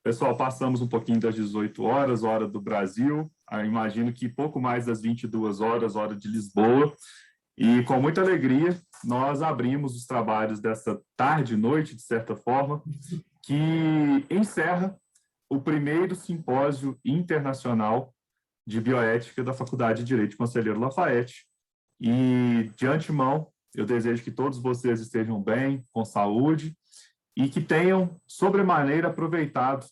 Pessoal, passamos um pouquinho das 18 horas, hora do Brasil. Imagino que pouco mais das 22 horas, hora de Lisboa. E com muita alegria, nós abrimos os trabalhos dessa tarde e noite, de certa forma, que encerra o primeiro simpósio internacional de bioética da Faculdade de Direito Conselheiro Lafayette. E, de antemão, eu desejo que todos vocês estejam bem, com saúde, e que tenham, sobremaneira, aproveitado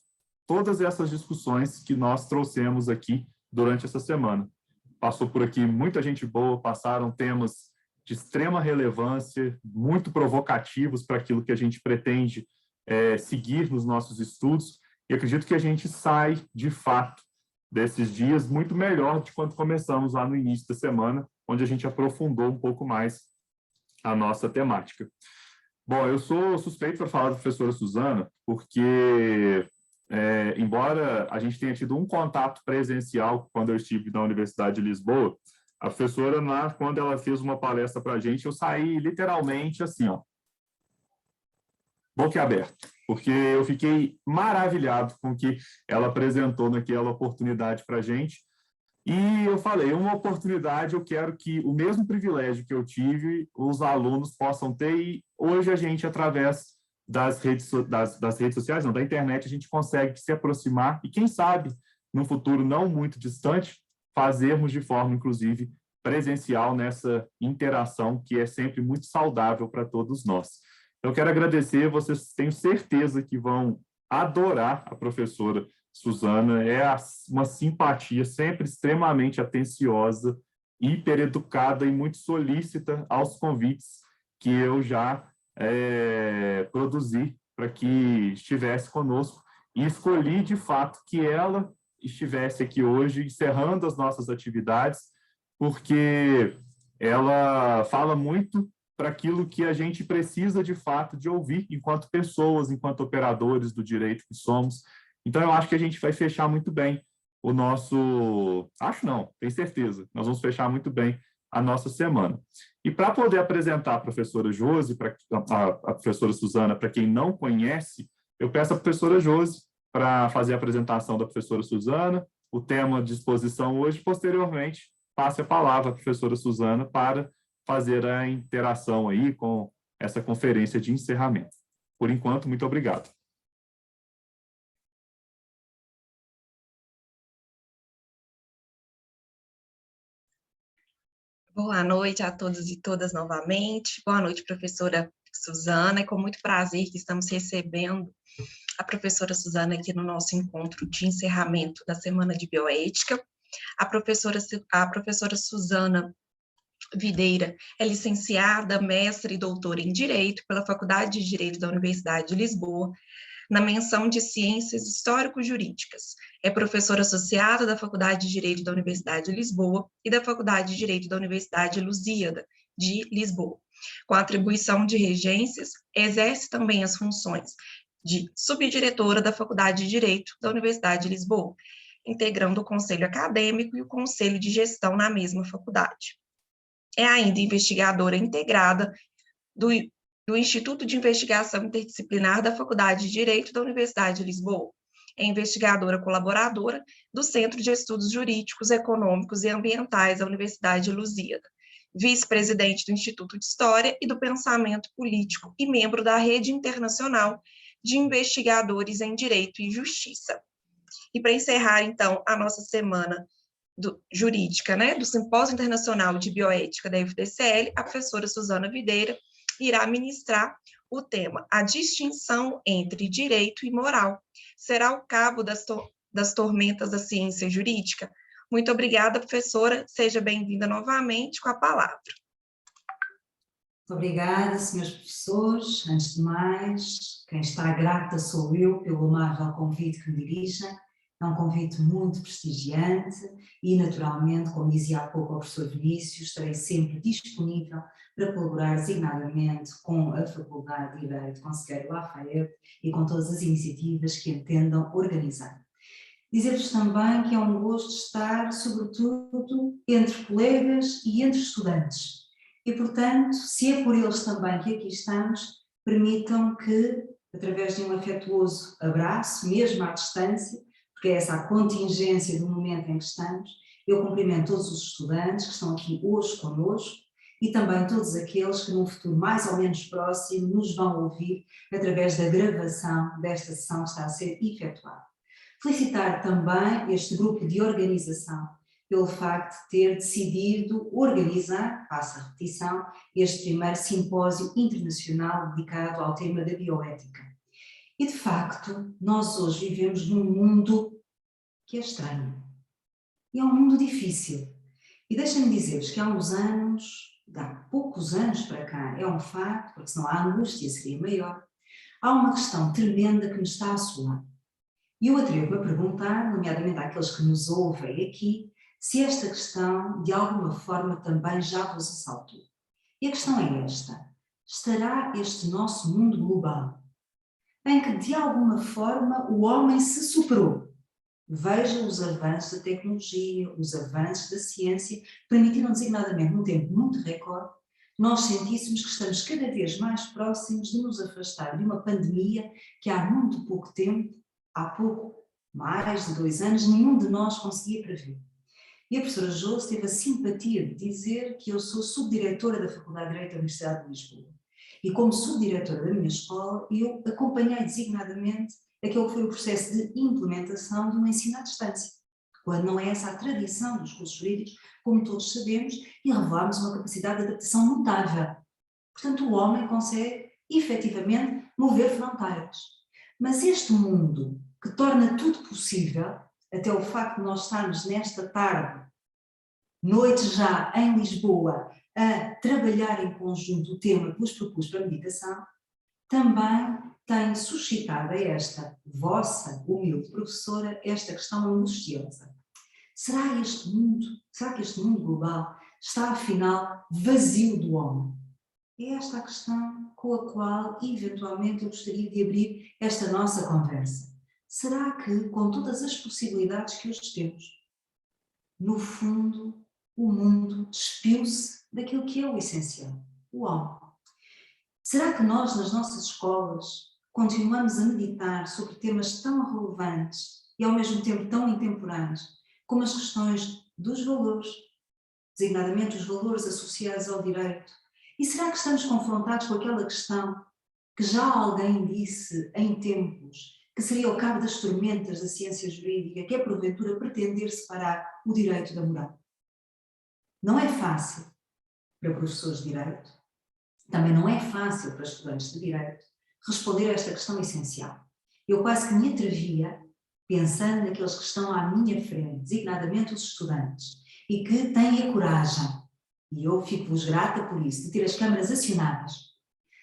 todas essas discussões que nós trouxemos aqui durante essa semana. Passou por aqui muita gente boa, passaram temas de extrema relevância, muito provocativos para aquilo que a gente pretende seguir nos nossos estudos, e acredito que a gente sai, de fato, desses dias muito melhor de quando começamos lá no início da semana, onde a gente aprofundou um pouco mais a nossa temática. Bom, eu sou suspeito para falar da professora Suzana, porque, embora a gente tenha tido um contato presencial quando eu estive na Universidade de Lisboa, a professora, quando ela fez uma palestra para a gente, eu saí literalmente assim, ó, boca aberta, porque eu fiquei maravilhado com o que ela apresentou naquela oportunidade para a gente. E eu falei, uma oportunidade, eu quero que o mesmo privilégio que eu tive, os alunos possam ter, e hoje a gente, através das redes sociais, não, da internet, a gente consegue se aproximar e, quem sabe, no futuro não muito distante, fazermos de forma, inclusive, presencial nessa interação que é sempre muito saudável para todos nós. Eu quero agradecer, vocês tenho certeza que vão adorar a professora Suzana, uma simpatia, sempre extremamente atenciosa, hipereducada e muito solícita aos convites que eu já produzi para que estivesse conosco, e escolhi, de fato, que ela estivesse aqui hoje, encerrando as nossas atividades, porque ela fala muito para aquilo que a gente precisa, de fato, de ouvir enquanto pessoas, enquanto operadores do direito que somos. Então, eu acho que a gente vai fechar muito bem o nosso... Acho não, tenho certeza. Nós vamos fechar muito bem a nossa semana. E para poder apresentar a professora Josi, a professora Suzana, para quem não conhece, eu peço à professora Josi para fazer a apresentação da professora Suzana, o tema de exposição hoje, posteriormente, passe a palavra à professora Suzana para fazer a interação aí com essa conferência de encerramento. Por enquanto, muito obrigado. Boa noite a todos e todas novamente. Boa noite, professora Suzana. É com muito prazer que estamos recebendo a professora Suzana aqui no nosso encontro de encerramento da Semana de Bioética. A professora Suzana Videira é licenciada, mestre e doutora em Direito pela Faculdade de Direito da Universidade de Lisboa, na menção de Ciências Histórico-Jurídicas. É professora associada da Faculdade de Direito da Universidade de Lisboa e da Faculdade de Direito da Universidade Lusíada de Lisboa. Com a atribuição de regências, exerce também as funções de subdiretora da Faculdade de Direito da Universidade de Lisboa, integrando o Conselho Acadêmico e o Conselho de Gestão na mesma faculdade. É ainda investigadora integrada do Instituto de Investigação Interdisciplinar da Faculdade de Direito da Universidade de Lisboa. É investigadora colaboradora do Centro de Estudos Jurídicos, Econômicos e Ambientais da Universidade de Lusíada, vice-presidente do Instituto de História e do Pensamento Político e membro da Rede Internacional de Investigadores em Direito e Justiça. E para encerrar, então, a nossa semana jurídica, do Simpósio Internacional de Bioética da FDCL, a professora Suzana Videira irá ministrar o tema A Distinção entre Direito e Moral. Será o cabo das tormentas da ciência jurídica? Muito obrigada, professora. Seja bem-vinda novamente com a palavra. Obrigada, senhores professores. Antes de mais, quem está grata sou eu pelo amável convite que me dirigem. É um convite muito prestigiante e, naturalmente, como dizia há pouco o professor Vinícius, estarei sempre disponível para colaborar designadamente com a Faculdade de Direito Conselheiro Lafayette e com todas as iniciativas que entendam organizar. Dizer-vos também que é um gosto estar, sobretudo, entre colegas e entre estudantes. E, portanto, se é por eles também que aqui estamos, permitam que através de um afetuoso abraço, mesmo à distância, porque é essa a contingência do momento em que estamos. Eu cumprimento todos os estudantes que estão aqui hoje connosco e também todos aqueles que num futuro mais ou menos próximo nos vão ouvir através da gravação desta sessão que está a ser efetuada. Felicitar também este grupo de organização pelo facto de ter decidido organizar, passa a repetição, este primeiro simpósio internacional dedicado ao tema da bioética. E de facto, nós hoje vivemos num mundo que é estranho. E é um mundo difícil. E deixem-me dizer-vos que há uns anos, há poucos anos para cá, é um facto, porque senão a angústia seria maior, há uma questão tremenda que nos está a assolar. E eu atrevo-me a perguntar, nomeadamente àqueles que nos ouvem aqui, se esta questão de alguma forma também já vos assaltou. E a questão é esta: estará este nosso mundo global, em que de alguma forma o homem se superou? Veja os avanços da tecnologia, os avanços da ciência, permitiram designadamente num tempo muito recorde, nós sentíssemos que estamos cada vez mais próximos de nos afastar de uma pandemia que há muito pouco tempo, há pouco mais de 2 anos, nenhum de nós conseguia prever. E a professora Josi teve a simpatia de dizer que eu sou subdiretora da Faculdade de Direito da Universidade de Lisboa. E como subdiretora da minha escola, eu acompanhei designadamente aquele que foi o processo de implementação do ensino à distância, quando não é essa a tradição dos cursos jurídicos, como todos sabemos, e revelámos uma capacidade de adaptação notável. Portanto, o homem consegue, efetivamente, mover fronteiras. Mas este mundo, que torna tudo possível, até o facto de nós estarmos nesta tarde, noite já, em Lisboa, a trabalhar em conjunto o tema que vos propus para a meditação, também tem suscitado a esta vossa humilde professora esta questão angustiosa. Será que este mundo global está afinal vazio do homem? É esta a questão com a qual eventualmente eu gostaria de abrir esta nossa conversa. Será que, com todas as possibilidades que hoje temos, no fundo o mundo despiu-se daquilo que é o essencial, o homem? Será que nós, nas nossas escolas, continuamos a meditar sobre temas tão relevantes e ao mesmo tempo tão intemporâneos, como as questões dos valores, designadamente os valores associados ao direito? E será que estamos confrontados com aquela questão que já alguém disse em tempos, que seria o cabo das tormentas da ciência jurídica, que é porventura pretender separar o direito da moral? Não é fácil para professores de direito, também não é fácil para estudantes de direito responder a esta questão essencial. Eu quase que me atrevia, pensando naqueles que estão à minha frente, designadamente os estudantes, e que têm a coragem, e eu fico-vos grata por isso, de ter as câmaras acionadas,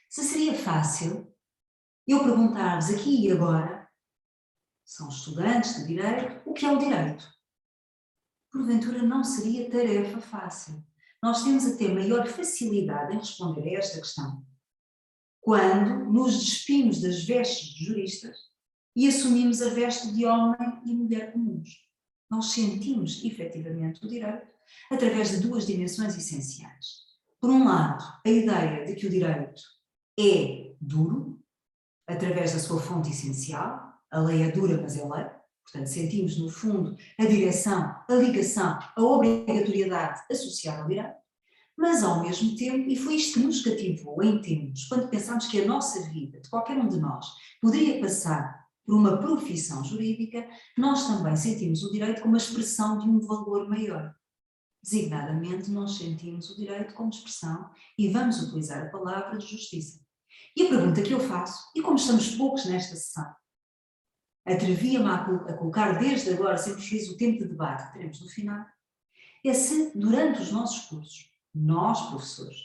se seria fácil eu perguntar-vos aqui e agora, são estudantes de direito, o que é o direito? Porventura não seria tarefa fácil. Nós temos até maior facilidade em responder a esta questão quando nos despimos das vestes de juristas e assumimos a veste de homem e mulher comuns. Nós sentimos efetivamente o direito através de 2 dimensões essenciais. Por um lado, a ideia de que o direito é duro, através da sua fonte essencial, a lei é dura, mas é lei. Portanto, sentimos, no fundo, a direção, a ligação, a obrigatoriedade associada ao direito, mas ao mesmo tempo, e foi isto que nos cativou em tempos, quando pensámos que a nossa vida, de qualquer um de nós, poderia passar por uma profissão jurídica, nós também sentimos o direito como a expressão de um valor maior. Designadamente, nós sentimos o direito como expressão, e vamos utilizar a palavra de justiça. E a pergunta que eu faço, e como estamos poucos nesta sessão, atrevia-me a colocar desde agora, sempre fiz o tempo de debate que teremos no final, é se durante os nossos cursos, nós professores,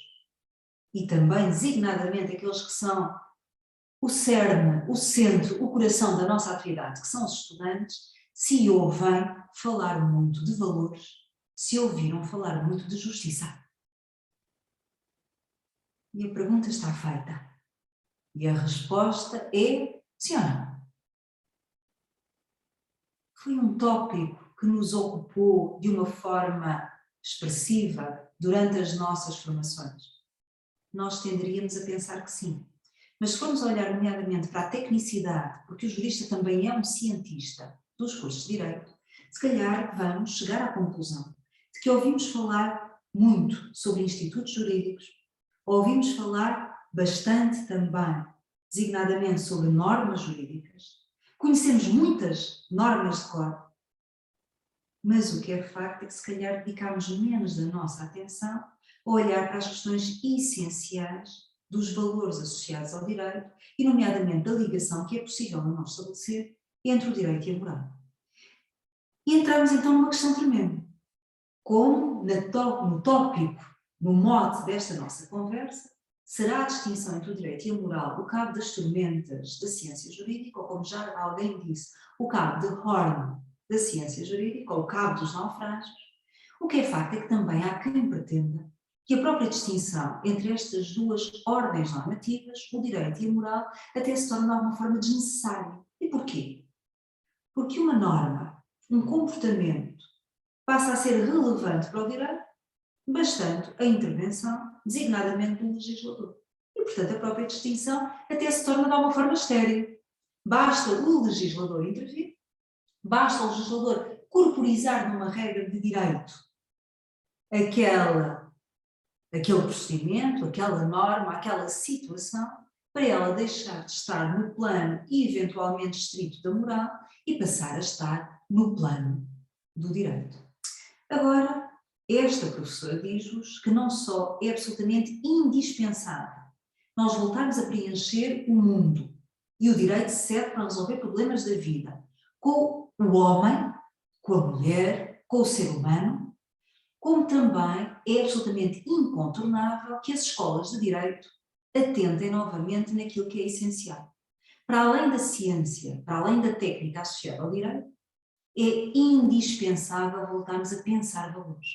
e também designadamente aqueles que são o cerne, o centro, o coração da nossa atividade, que são os estudantes, se ouvem falar muito de valores, se ouviram falar muito de justiça. E a pergunta está feita. E a resposta é sim ou não? Foi um tópico que nos ocupou de uma forma expressiva durante as nossas formações. Nós tenderíamos a pensar que sim. Mas se formos olhar nomeadamente para a tecnicidade, porque o jurista também é um cientista dos cursos de Direito, se calhar vamos chegar à conclusão de que ouvimos falar muito sobre institutos jurídicos, ouvimos falar bastante também, designadamente sobre normas jurídicas, conhecemos muitas normas de cor, mas o que é facto é que se calhar dedicamos menos da nossa atenção a olhar para as questões essenciais dos valores associados ao direito e nomeadamente da ligação que é possível a nós estabelecer entre o direito e a moral. E entramos então numa questão tremenda. Como no tópico, no mote desta nossa conversa, será a distinção entre o direito e a moral o cabo das tormentas da ciência jurídica, ou como já alguém disse, o cabo de Horn da ciência jurídica, ou o cabo dos naufrágios? O que é facto é que também há quem pretenda que a própria distinção entre estas duas ordens normativas, o direito e a moral, até se torna de alguma forma desnecessária. E porquê? Porque uma norma, um comportamento, passa a ser relevante para o direito, bastante a intervenção, designadamente do legislador. E, portanto, a própria distinção até se torna de alguma forma estéril. Basta o legislador intervir, basta o legislador corporizar numa regra de direito aquele procedimento, aquela norma, aquela situação, para ela deixar de estar no plano eventualmente estrito da moral e passar a estar no plano do direito. Agora, esta professora diz-vos que não só é absolutamente indispensável nós voltarmos a preencher o mundo e o direito serve para resolver problemas da vida com o homem, com a mulher, com o ser humano, como também é absolutamente incontornável que as escolas de direito atentem novamente naquilo que é essencial. Para além da ciência, para além da técnica associada ao direito, é indispensável voltarmos a pensar valores.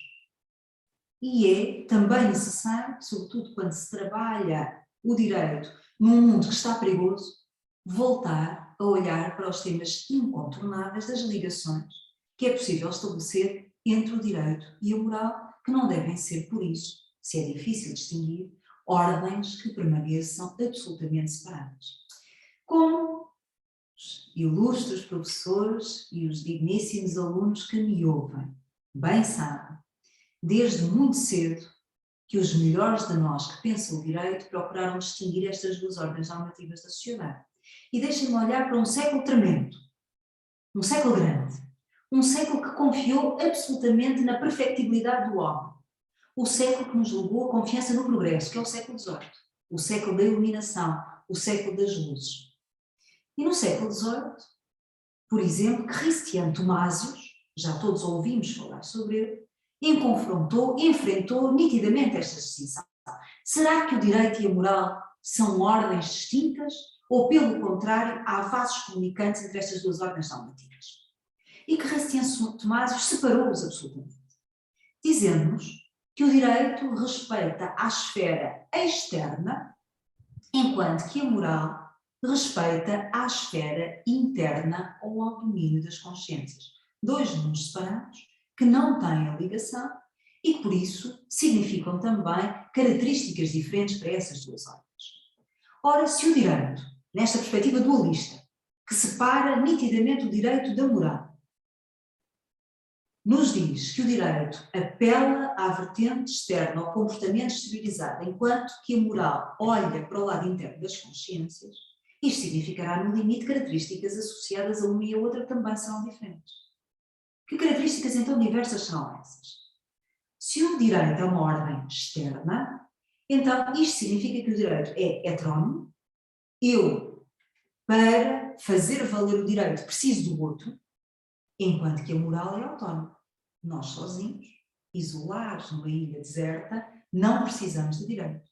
E é também necessário, sobretudo quando se trabalha o direito num mundo que está perigoso, voltar a olhar para os temas incontornáveis das ligações que é possível estabelecer entre o direito e a moral, que não devem ser, por isso, se é difícil distinguir, ordens que permaneçam absolutamente separadas. Como os ilustres professores e os digníssimos alunos que me ouvem bem sabem, desde muito cedo, que os melhores de nós que pensam o direito procuraram distinguir estas duas ordens normativas da sociedade. E deixem-me olhar para um século tremendo, um século grande, um século que confiou absolutamente na perfectibilidade do homem, o século que nos legou a confiança no progresso, que é o século XVIII, o século da iluminação, o século das luzes. E no século XVIII, por exemplo, Cristiano Tomasius, já todos ouvimos falar sobre ele, enfrentou nitidamente esta distinção. Será que o direito e a moral são ordens distintas ou, pelo contrário, há vasos comunicantes entre estas duas ordens normativas? E que Cristiano Tomasius separou-os absolutamente, dizendo-nos que o direito respeita a esfera externa, enquanto que a moral respeita à esfera interna ou ao domínio das consciências. Dois mundos separados que não têm ligação e que, por isso, significam também características diferentes para essas duas ordens. Ora, se o direito, nesta perspectiva dualista, que separa nitidamente o direito da moral, nos diz que o direito apela à vertente externa, ao comportamento exteriorizado, enquanto que a moral olha para o lado interno das consciências, isto significará, no limite, características associadas a uma e a outra que também serão diferentes. Que características então diversas serão essas? Se o direito é uma ordem externa, então isto significa que o direito é heterónimo, eu, para fazer valer o direito, preciso do outro, enquanto que a moral é autónoma. Nós sozinhos, isolados numa ilha deserta, não precisamos de direito.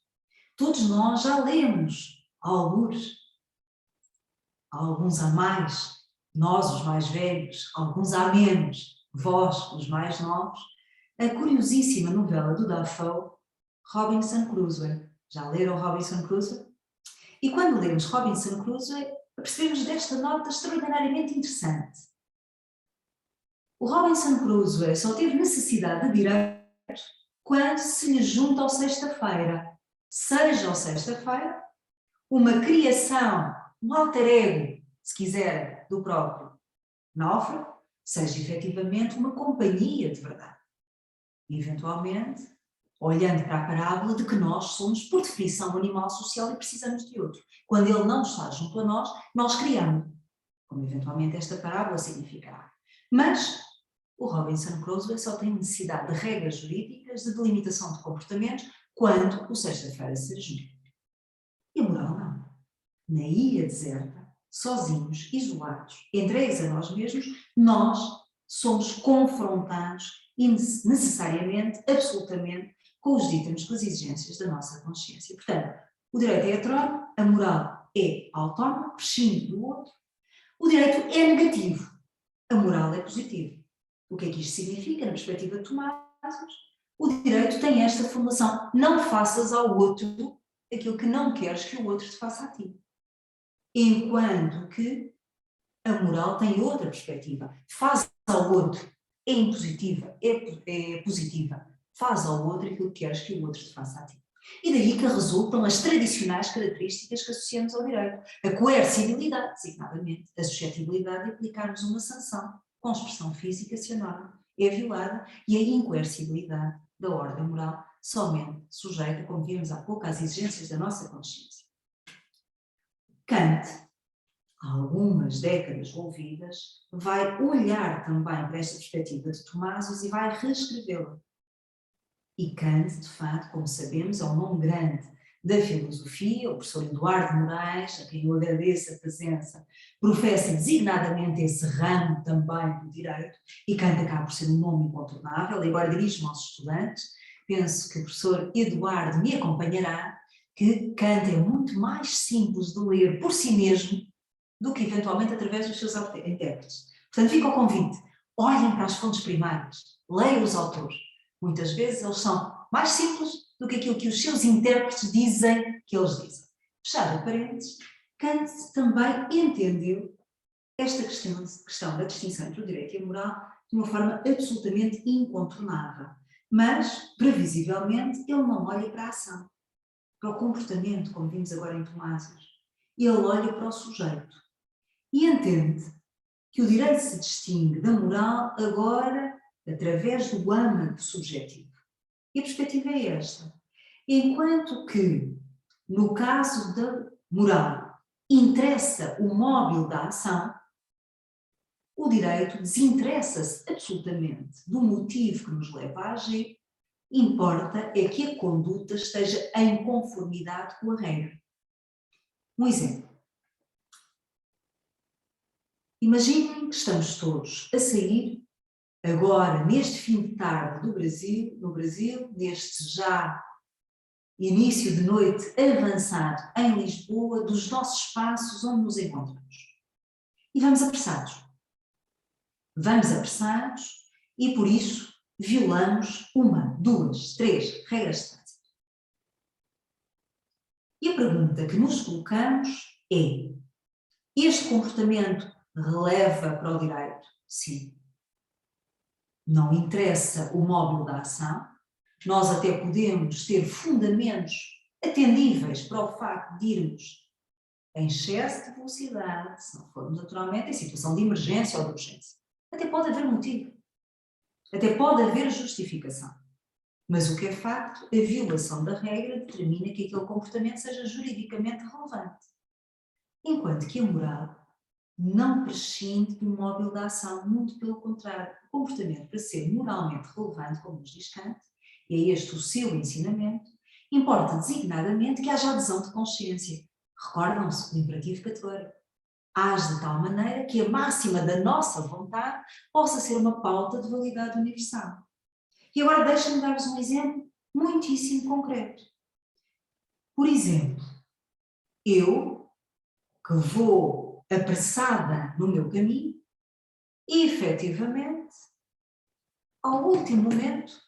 Todos nós já lemos alguns a mais, nós os mais velhos, alguns a menos, vós os mais novos, a curiosíssima novela do Dafoe, Robinson Crusoe. Já leram Robinson Crusoe? E quando lemos Robinson Crusoe, percebemos desta nota extraordinariamente interessante. O Robinson Crusoe só teve necessidade de direito quando se lhe junta ao sexta-feira. Seja ao sexta-feira, uma criação, um alter ego, se quiser, do próprio náufrago, seja efetivamente uma companhia de verdade. E, eventualmente, olhando para a parábola de que nós somos, por definição, um animal social e precisamos de outro. Quando ele não está junto a nós, nós criamos, como eventualmente esta parábola significará. Mas o Robinson Crusoe só tem necessidade de regras jurídicas de delimitação de comportamentos quando o sexta-feira ser jurídico. E a moral não. Na ilha deserta, sozinhos, isolados, entregues a nós mesmos, nós somos confrontados necessariamente, absolutamente, com os dítames, com as exigências da nossa consciência. Portanto, o direito é heterónomo, a moral é autónoma, prescinde do outro. O direito é negativo, a moral é positiva. O que é que isto significa na perspectiva de Tomás? O direito tem esta formulação: não faças ao outro aquilo que não queres que o outro te faça a ti. Enquanto que a moral tem outra perspectiva. Faz ao outro, é impositiva, é positiva. Faz ao outro aquilo que queres que o outro te faça a ti. E daí que resultam as tradicionais características que associamos ao direito. A coercibilidade, designadamente, a suscetibilidade de aplicarmos uma sanção com expressão física se a norma é violada, e a incoercibilidade da ordem moral somente sujeita, como vimos há pouco, às exigências da nossa consciência. Kant, há algumas décadas ouvidas, vai olhar também para esta perspectiva de Tomásio e vai reescrevê-la. E Kant, de facto, como sabemos, é um nome grande da filosofia. O professor Eduardo Moraes, a quem eu agradeço a presença, professa designadamente esse ramo também do direito, e Kant acaba por ser um nome incontornável. Agora dirijo-me aos estudantes, penso que o professor Eduardo me acompanhará, que Kant é muito mais simples de ler por si mesmo do que eventualmente através dos seus intérpretes. Portanto, fica o convite, olhem para as fontes primárias, leiam os autores. Muitas vezes eles são mais simples do que aquilo que os seus intérpretes dizem que eles dizem. Fechado parênteses, Kant também entendeu esta questão da distinção entre o direito e a moral de uma forma absolutamente incontornável. Mas, previsivelmente, ele não olha para a ação, para o comportamento, como vimos agora em Tomásio. Ele olha para o sujeito e entende que o direito se distingue da moral agora através do âmago subjetivo. E a perspectiva é esta. Enquanto que, no caso da moral, interessa o móvel da ação, o direito desinteressa-se absolutamente do motivo que nos leva a agir, importa é que a conduta esteja em conformidade com a regra. Um exemplo. Imaginem que estamos todos a sair agora, neste fim de tarde no Brasil, neste já início de noite avançado em Lisboa, dos nossos espaços onde nos encontramos. E vamos apressados. Vamos apressados e, por isso, violamos 1, 2, 3 regras de trânsito. E a pergunta que nos colocamos é: este comportamento releva para o direito? Sim. Não interessa o móvel da ação. Nós até podemos ter fundamentos atendíveis para o facto de irmos em excesso de velocidade, se não formos naturalmente em situação de emergência ou de urgência. Até pode haver motivo. Até pode haver justificação. Mas o que é facto, a violação da regra determina que aquele comportamento seja juridicamente relevante. Enquanto que a moral não prescinde do móvel da ação, muito pelo contrário. O comportamento, para ser moralmente relevante, como nos diz Kant, e é este o seu ensinamento, importa designadamente que haja adesão de consciência. Recordam-se do imperativo categórico. Age de tal maneira que a máxima da nossa vontade possa ser uma pauta de validade universal. E agora deixem-me dar-vos um exemplo muitíssimo concreto. Por exemplo, eu, que vou apressada no meu caminho, e efetivamente, ao último momento,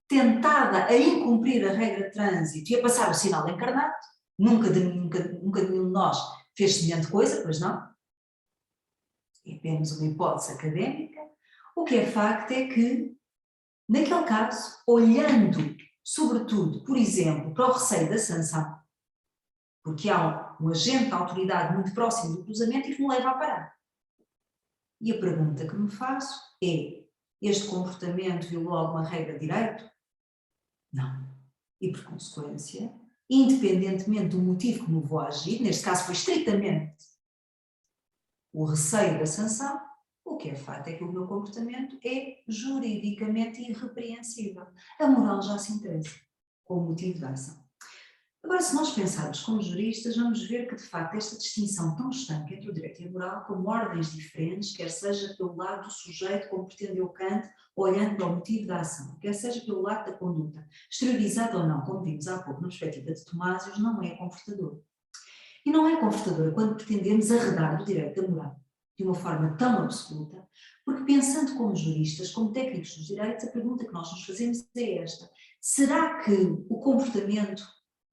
tentada a incumprir a regra de trânsito e a passar o sinal encarnado, nunca nenhum de nós fez semelhante coisa, pois não? É apenas uma hipótese académica. O que é facto é que, naquele caso, olhando, sobretudo, por exemplo, para o receio da sanção, porque há um agente da autoridade muito próximo do cruzamento e que me leva a parar. E a pergunta que me faço é: este comportamento violou alguma regra de direito? Não. E por consequência, independentemente do motivo que me levou a agir, neste caso foi estritamente o receio da sanção, o que é fato é que o meu comportamento é juridicamente irrepreensível. A moral já se interessa com o motivo da ação. Agora, se nós pensarmos como juristas, vamos ver que, de facto, esta distinção tão estanque entre o direito e a moral, como ordens diferentes, quer seja pelo lado do sujeito, como pretendeu Kant, olhando para o motivo da ação, quer seja pelo lado da conduta, exteriorizada ou não, como vimos há pouco na perspectiva de Tomásios, não é confortador. E não é confortadora quando pretendemos arredar o direito da moral de uma forma tão absoluta, porque pensando como juristas, como técnicos dos direitos, a pergunta que nós nos fazemos é esta: será que o comportamento,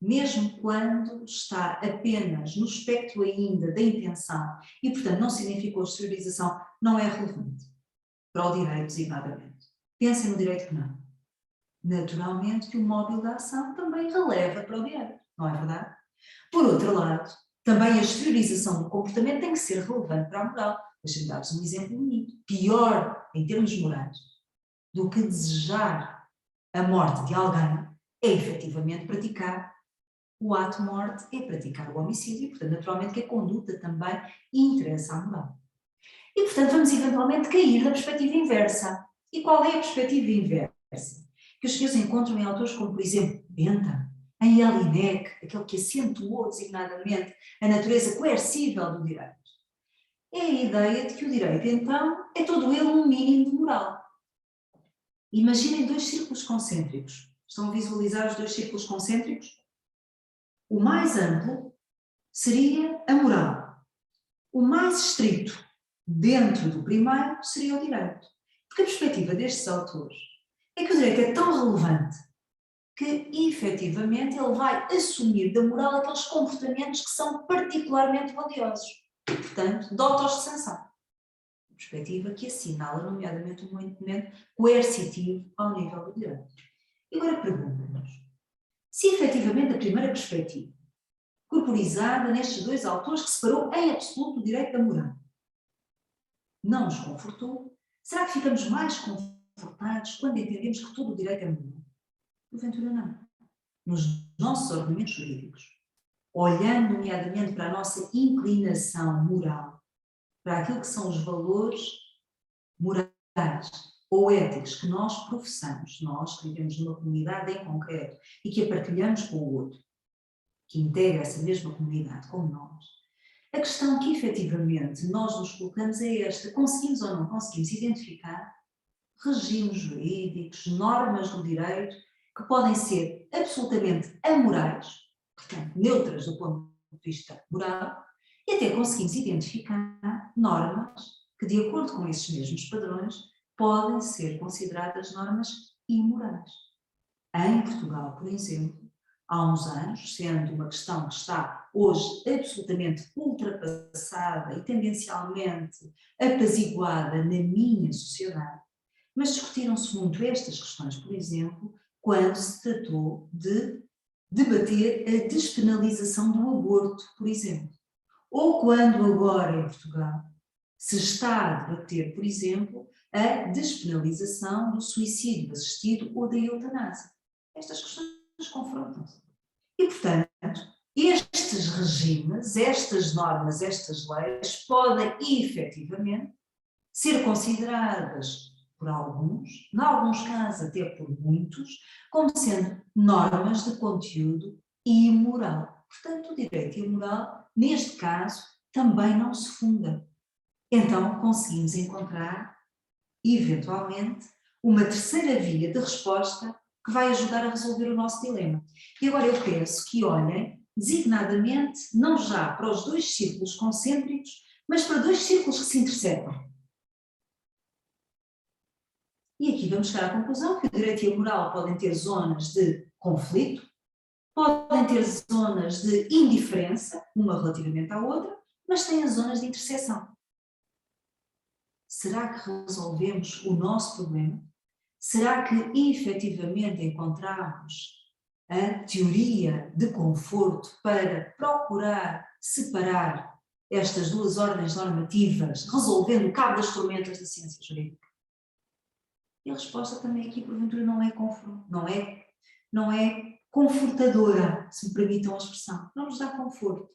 mesmo quando está apenas no espectro ainda da intenção e, portanto, não significou exteriorização, não é relevante para o direito designadamente? Pensem no direito penal. Naturalmente que o móvel da ação também releva para o direito, não é verdade? Por outro lado, também a exteriorização do comportamento tem que ser relevante para a moral. Deixa-me dar-vos um exemplo bonito. Pior, em termos morais, do que desejar a morte de alguém é efetivamente praticar o ato de morte, é praticar o homicídio, e, portanto, naturalmente que a conduta também interessa à moral. E, portanto, vamos eventualmente cair da perspectiva inversa. E qual é a perspectiva inversa? Que os senhores encontram em autores como, por exemplo, Bentham, em Jelinek, aquele que acentuou designadamente a natureza coercível do direito. É a ideia de que o direito, então, é todo ele um mínimo de moral. Imaginem dois círculos concêntricos. Estão a visualizar os dois círculos concêntricos? O mais amplo seria a moral. O mais estrito, dentro do primeiro, seria o direito. Porque a perspectiva destes autores é que o direito é tão relevante que, efetivamente, ele vai assumir da moral aqueles comportamentos que são particularmente valiosos. E, portanto, dota-os de sanção. Uma perspectiva que assinala, nomeadamente, um movimento coercitivo ao nível do direito. E agora pergunta-nos se, efetivamente, a primeira perspectiva, corporizada nestes dois autores que separou em absoluto o direito da moral, não nos confortou, será que ficamos mais confortados quando entendemos que todo o direito é moral? Porventura não. Nos nossos ordenamentos jurídicos, olhando nomeadamente para a nossa inclinação moral, para aquilo que são os valores morais ou éticos que nós professamos, nós que vivemos numa comunidade em concreto e que a partilhamos com o outro, que integra essa mesma comunidade como nós, a questão que efetivamente nós nos colocamos é esta: conseguimos ou não conseguimos identificar regimes jurídicos, normas do direito que podem ser absolutamente amorais, portanto neutras do ponto de vista moral, e até conseguimos identificar normas que, de acordo com esses mesmos padrões, podem ser consideradas normas imorais. Em Portugal, por exemplo, há uns anos, sendo uma questão que está hoje absolutamente ultrapassada e tendencialmente apaziguada na minha sociedade, mas discutiram-se muito estas questões, por exemplo, quando se tratou de debater a despenalização do aborto, por exemplo. Ou quando agora em Portugal se está a debater, por exemplo, a despenalização do suicídio assistido ou da eutanásia. Estas questões confrontam-se. E, portanto, estes regimes, estas normas, estas leis podem efetivamente ser consideradas por alguns, em alguns casos até por muitos, como sendo normas de conteúdo imoral. Portanto, o direito e a moral, neste caso, também não se fundam. Então, conseguimos encontrar, eventualmente, uma terceira via de resposta que vai ajudar a resolver o nosso dilema. E agora eu peço que olhem, designadamente, não já para os dois círculos concêntricos, mas para dois círculos que se intersecam. E aqui vamos chegar à conclusão que o direito e a moral podem ter zonas de conflito, podem ter zonas de indiferença, uma relativamente à outra, mas têm as zonas de interseção. Será que resolvemos o nosso problema? Será que efetivamente encontramos a teoria de conforto para procurar separar estas duas ordens normativas, resolvendo o cabo das tormentas da ciência jurídica? E a resposta também aqui, porventura, não é confortadora, se me permitam a expressão. Não nos dá conforto.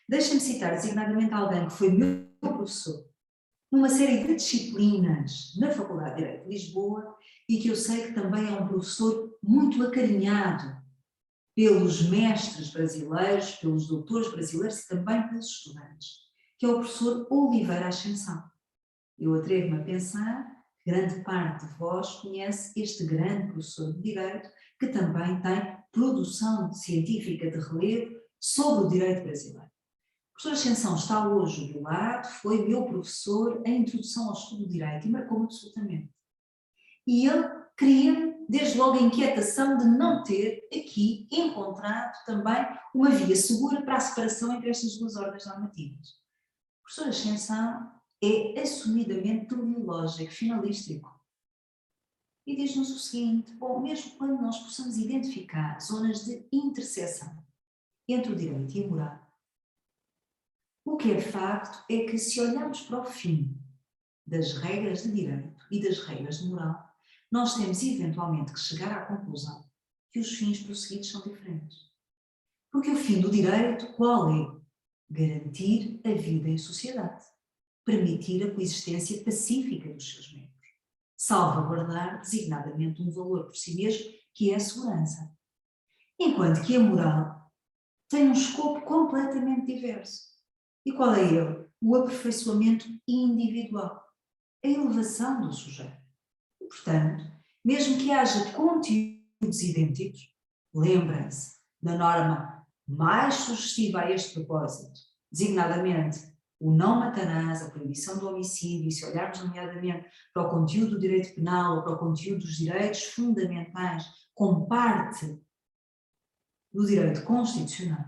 Deixem-me citar designadamente alguém que foi meu professor numa série de disciplinas na Faculdade de Direito de Lisboa e que eu sei que também é um professor muito acarinhado pelos mestres brasileiros, pelos doutores brasileiros e também pelos estudantes, que é o professor Oliveira Ascensão. Eu atrevo-me a pensar que grande parte de vós conhece este grande professor de Direito, que também tem produção científica de relevo sobre o direito brasileiro. O professor Ascensão está hoje do lado, foi meu professor em introdução ao estudo do direito e marcou-me absolutamente. E ele cria desde logo a inquietação de não ter aqui encontrado também uma via segura para a separação entre estas duas ordens normativas. O professor Ascensão é assumidamente teleológico, finalístico. E diz-nos o seguinte: bom, mesmo quando nós possamos identificar zonas de interseção entre o direito e a moral, o que é facto é que se olharmos para o fim das regras de direito e das regras de moral, nós temos eventualmente que chegar à conclusão que os fins prosseguidos são diferentes. Porque o fim do direito, qual é? Garantir a vida em sociedade, permitir a coexistência pacífica dos seus membros, salvaguardar designadamente um valor por si mesmo, que é a segurança. Enquanto que a moral tem um escopo completamente diverso. E qual é ele? O aperfeiçoamento individual, a elevação do sujeito. E, portanto, mesmo que haja conteúdos idênticos, lembrem-se da norma mais sugestiva a este propósito, designadamente o não matarás, a proibição do homicídio, e se olharmos nomeadamente para o conteúdo do direito penal ou para o conteúdo dos direitos fundamentais como parte do direito constitucional,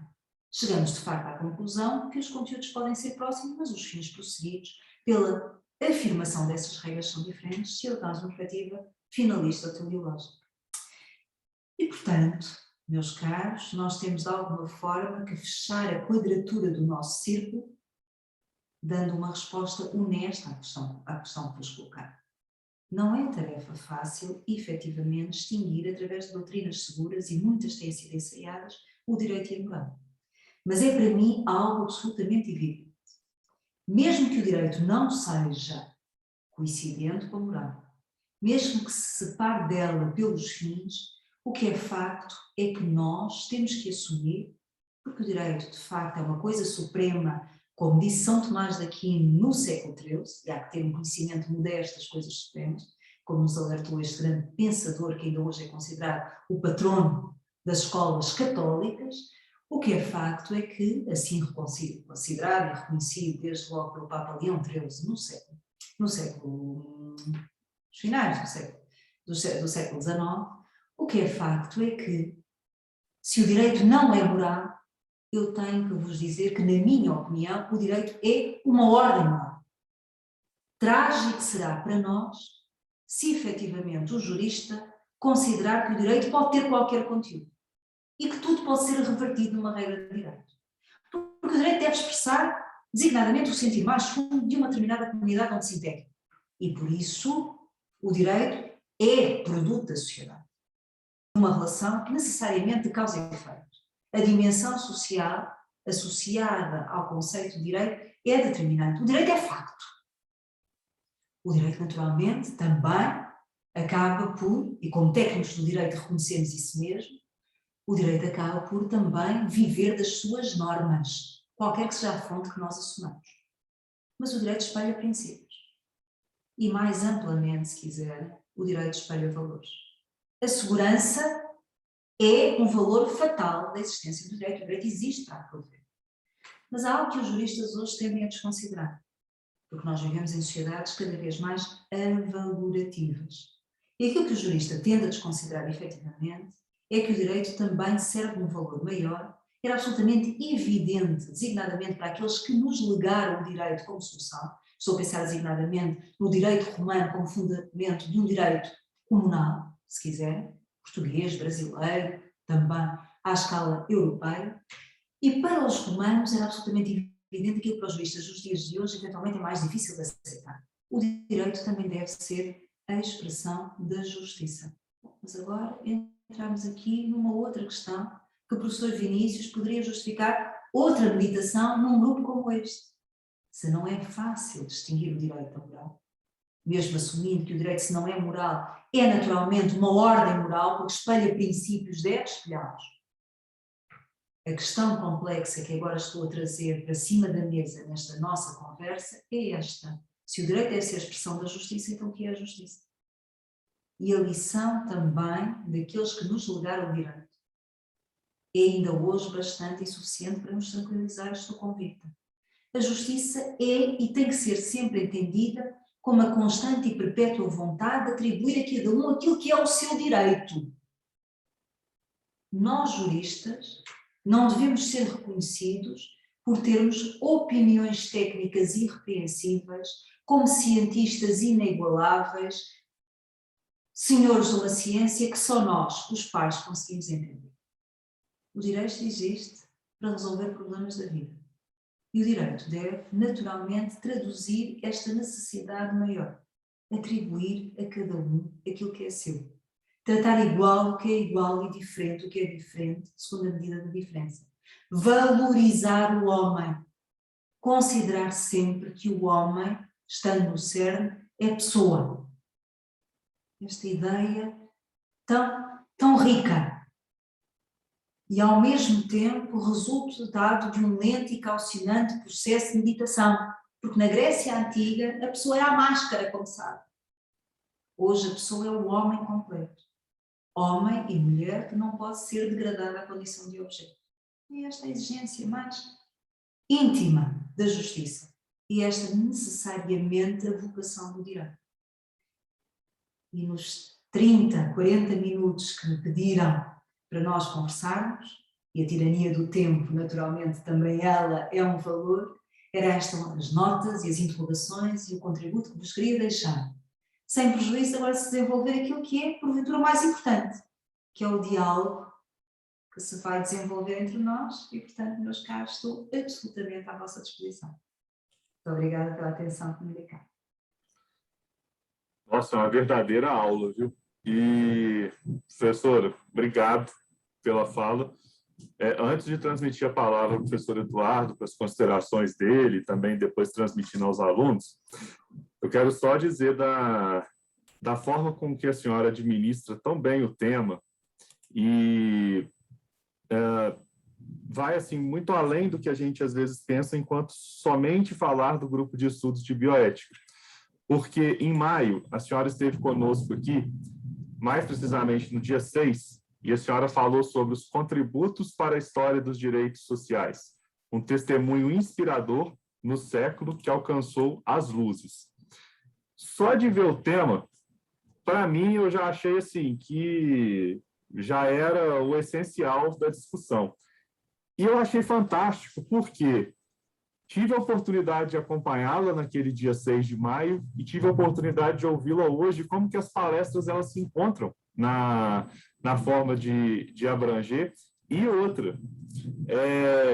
chegamos de facto à conclusão que os conteúdos podem ser próximos, mas os fins prosseguidos pela afirmação dessas regras são diferentes se adotarmos uma perspectiva finalista ou teleológica. E, portanto, meus caros, nós temos de alguma forma que fechar a quadratura do nosso círculo, dando uma resposta honesta à questão que vos colocar. Não é tarefa fácil, efetivamente, distinguir através de doutrinas seguras, e muitas têm sido ensaiadas, o direito e a moral. Mas é para mim algo absolutamente evidente. Mesmo que o direito não seja coincidente com a moral, mesmo que se separe dela pelos fins, o que é facto é que nós temos que assumir, porque o direito de facto é uma coisa suprema, como disse São Tomás de Aquino no século XIII, e há que ter um conhecimento modesto das coisas supremas, como nos alertou este grande pensador que ainda hoje é considerado o patrono das escolas católicas. O que é facto é que, assim considerado e reconhecido desde logo pelo Papa Leão XIII nos finais do século XIX, o que é facto é que, se o direito não é moral, eu tenho que vos dizer que, na minha opinião, o direito é uma ordem moral. Trágico será para nós se efetivamente o jurista considerar que o direito pode ter qualquer conteúdo e que tudo pode ser revertido numa regra de direito. Porque o direito deve expressar designadamente o sentir mais fundo de uma determinada comunidade onde se integra. E por isso o direito é produto da sociedade. Uma relação necessariamente de causa e efeito. A dimensão social associada ao conceito de direito é determinante. O direito é facto. O direito, naturalmente, também acaba por, e como técnicos do direito reconhecemos isso mesmo, o direito acaba por também viver das suas normas, qualquer que seja a fonte que nós assumamos. Mas o direito espelha princípios. E mais amplamente, se quiser, o direito espelha valores. A segurança é um valor fatal da existência do direito. O direito existe para prover. Mas há algo que os juristas hoje tendem a desconsiderar, porque nós vivemos em sociedades cada vez mais avalorativas. E aquilo que o jurista tende a desconsiderar efetivamente é que o direito também serve um valor maior. Era absolutamente evidente, designadamente para aqueles que nos legaram o direito como solução. Estou a pensar designadamente no direito romano como fundamento de um direito comunal, se quiser, português, brasileiro, também à escala europeia, e para os romanos era absolutamente evidente aquilo que para os juristas dos dias de hoje eventualmente é mais difícil de aceitar. O direito também deve ser a expressão da justiça. Mas agora entramos aqui numa outra questão que o professor Vinícius poderia justificar outra meditação num grupo como este. Se não é fácil distinguir o direito da moral, mesmo assumindo que o direito, se não é moral, é naturalmente uma ordem moral, porque espelha princípios, deve espelhá-los. A questão complexa que agora estou a trazer para cima da mesa nesta nossa conversa é esta. Se o direito deve ser a expressão da justiça, então o que é a justiça? E a lição também daqueles que nos legaram o direito é ainda hoje bastante insuficiente para nos tranquilizar, estou convicta. A justiça é e tem que ser sempre entendida como a constante e perpétua vontade de atribuir a cada um aquilo que é o seu direito. Nós, juristas, não devemos ser reconhecidos por termos opiniões técnicas irrepreensíveis, como cientistas inigualáveis, senhores de uma ciência que só nós, os pais, conseguimos entender. O direito existe para resolver problemas da vida. E o direito deve, naturalmente, traduzir esta necessidade maior, atribuir a cada um aquilo que é seu. Tratar igual o que é igual e diferente o que é diferente, segundo a medida da diferença. Valorizar o homem. Considerar sempre que o homem, estando no cerne, é pessoa. Esta ideia tão rica e, ao mesmo tempo, resultado de um lento e calcinante processo de meditação. Porque na Grécia Antiga, a pessoa era a máscara, como sabe. Hoje, a pessoa é o homem completo. Homem e mulher que não pode ser degradada à condição de objeto. E esta é a exigência mais íntima da justiça. E esta, necessariamente, a vocação do direito. E nos 30, 40 minutos que me pediram para nós conversarmos, e a tirania do tempo, naturalmente, também ela é um valor, eram as notas e as interrogações e o contributo que vos queria deixar. Sem prejuízo agora de se desenvolver aquilo que é, porventura, o mais importante, que é o diálogo que se vai desenvolver entre nós e, portanto, meus caros, estou absolutamente à vossa disposição. Muito obrigada pela atenção que me dedicaram. Nossa, é uma verdadeira aula, viu? E, professora, obrigado pela fala. Antes de transmitir a palavra ao professor Eduardo, para as considerações dele, também depois transmitindo aos alunos, eu quero só dizer da forma com que a senhora administra tão bem o tema e vai assim muito além do que a gente às vezes pensa enquanto somente falar do grupo de estudos de bioética. Porque em maio a senhora esteve conosco aqui, mais precisamente no dia 6, e a senhora falou sobre os contributos para a história dos direitos sociais, um testemunho inspirador no século que alcançou as luzes. Só de ver o tema, para mim, eu já achei assim que já era o essencial da discussão. E eu achei fantástico, porque tive a oportunidade de acompanhá-la naquele dia 6 de maio e tive a oportunidade de ouvi-la hoje, como que as palestras elas se encontram na forma de abranger. E outra,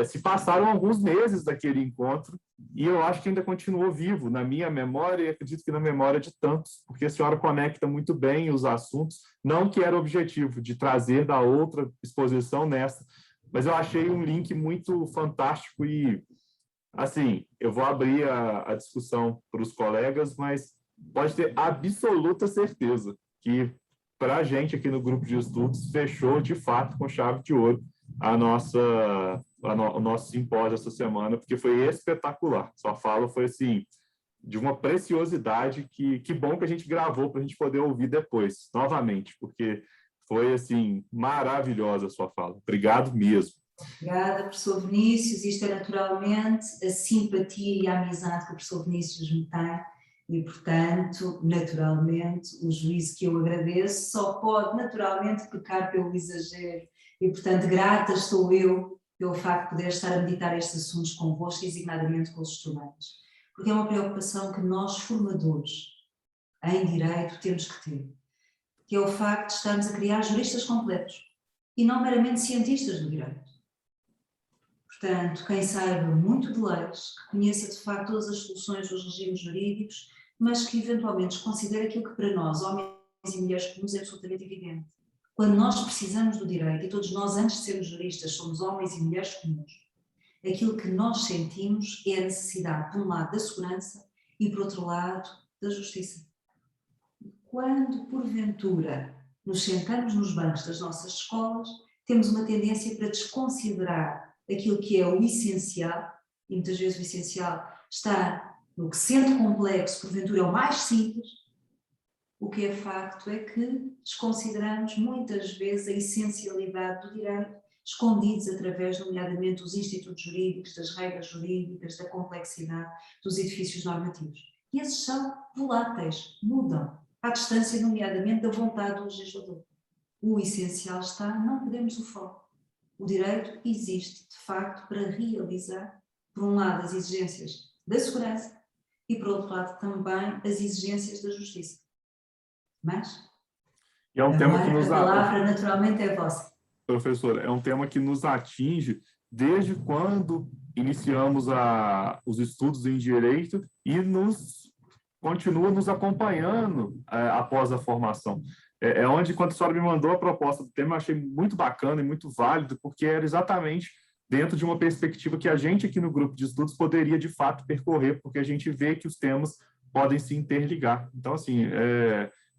se passaram alguns meses daquele encontro e eu acho que ainda continuou vivo na minha memória e acredito que na memória de tantos, porque a senhora conecta muito bem os assuntos, não que era o objetivo de trazer da outra exposição nessa, mas eu achei um link muito fantástico e, assim, eu vou abrir a discussão para os colegas, mas pode ter absoluta certeza que, para a gente aqui no grupo de estudos, fechou de fato com chave de ouro o nosso simpósio essa semana, porque foi espetacular. Sua fala foi, assim, de uma preciosidade que bom que a gente gravou para a gente poder ouvir depois, novamente, porque foi, assim, maravilhosa a sua fala. Obrigado mesmo. Obrigada, professor Vinícius. Isto é naturalmente a simpatia e a amizade que o professor Vinícius me tem e, portanto, naturalmente, o juízo que eu agradeço só pode naturalmente pecar pelo exagero e, portanto, grata estou eu pelo facto de poder estar a meditar estes assuntos convosco, designadamente com os estudantes, porque é uma preocupação que nós, formadores em direito, temos que ter, que é o facto de estarmos a criar juristas completos. e não meramente cientistas do direito. Portanto, quem saiba muito de leis, que conheça de facto todas as soluções dos regimes jurídicos, mas que eventualmente considere aquilo que para nós, homens e mulheres comuns, é absolutamente evidente. Quando nós precisamos do direito, e todos nós antes de sermos juristas somos homens e mulheres comuns, aquilo que nós sentimos é a necessidade, por um lado, da segurança e, por outro lado, da justiça. Quando, porventura, nos sentamos nos bancos das nossas escolas, temos uma tendência para desconsiderar aquilo que é o essencial, e muitas vezes o essencial está no que sendo complexo, porventura é o mais simples. O que é facto é que desconsideramos muitas vezes a essencialidade do direito, escondidos através, nomeadamente, dos institutos jurídicos, das regras jurídicas, da complexidade dos edifícios normativos. E esses são voláteis, mudam, à distância, nomeadamente, da vontade do legislador. O essencial está, não perdemos o foco. O direito existe, de facto, para realizar, por um lado, as exigências da segurança e, por outro lado, também as exigências da justiça. Mas E é um tema que a palavra, naturalmente, é vossa. Professor, é um tema que nos atinge desde quando iniciamos os estudos em direito e continua nos acompanhando após a formação. É onde, quando a senhora me mandou a proposta do tema, eu achei muito bacana e muito válido, porque era exatamente dentro de uma perspectiva que a gente aqui no grupo de estudos poderia, de fato, percorrer, porque a gente vê que os temas podem se interligar. Então, assim,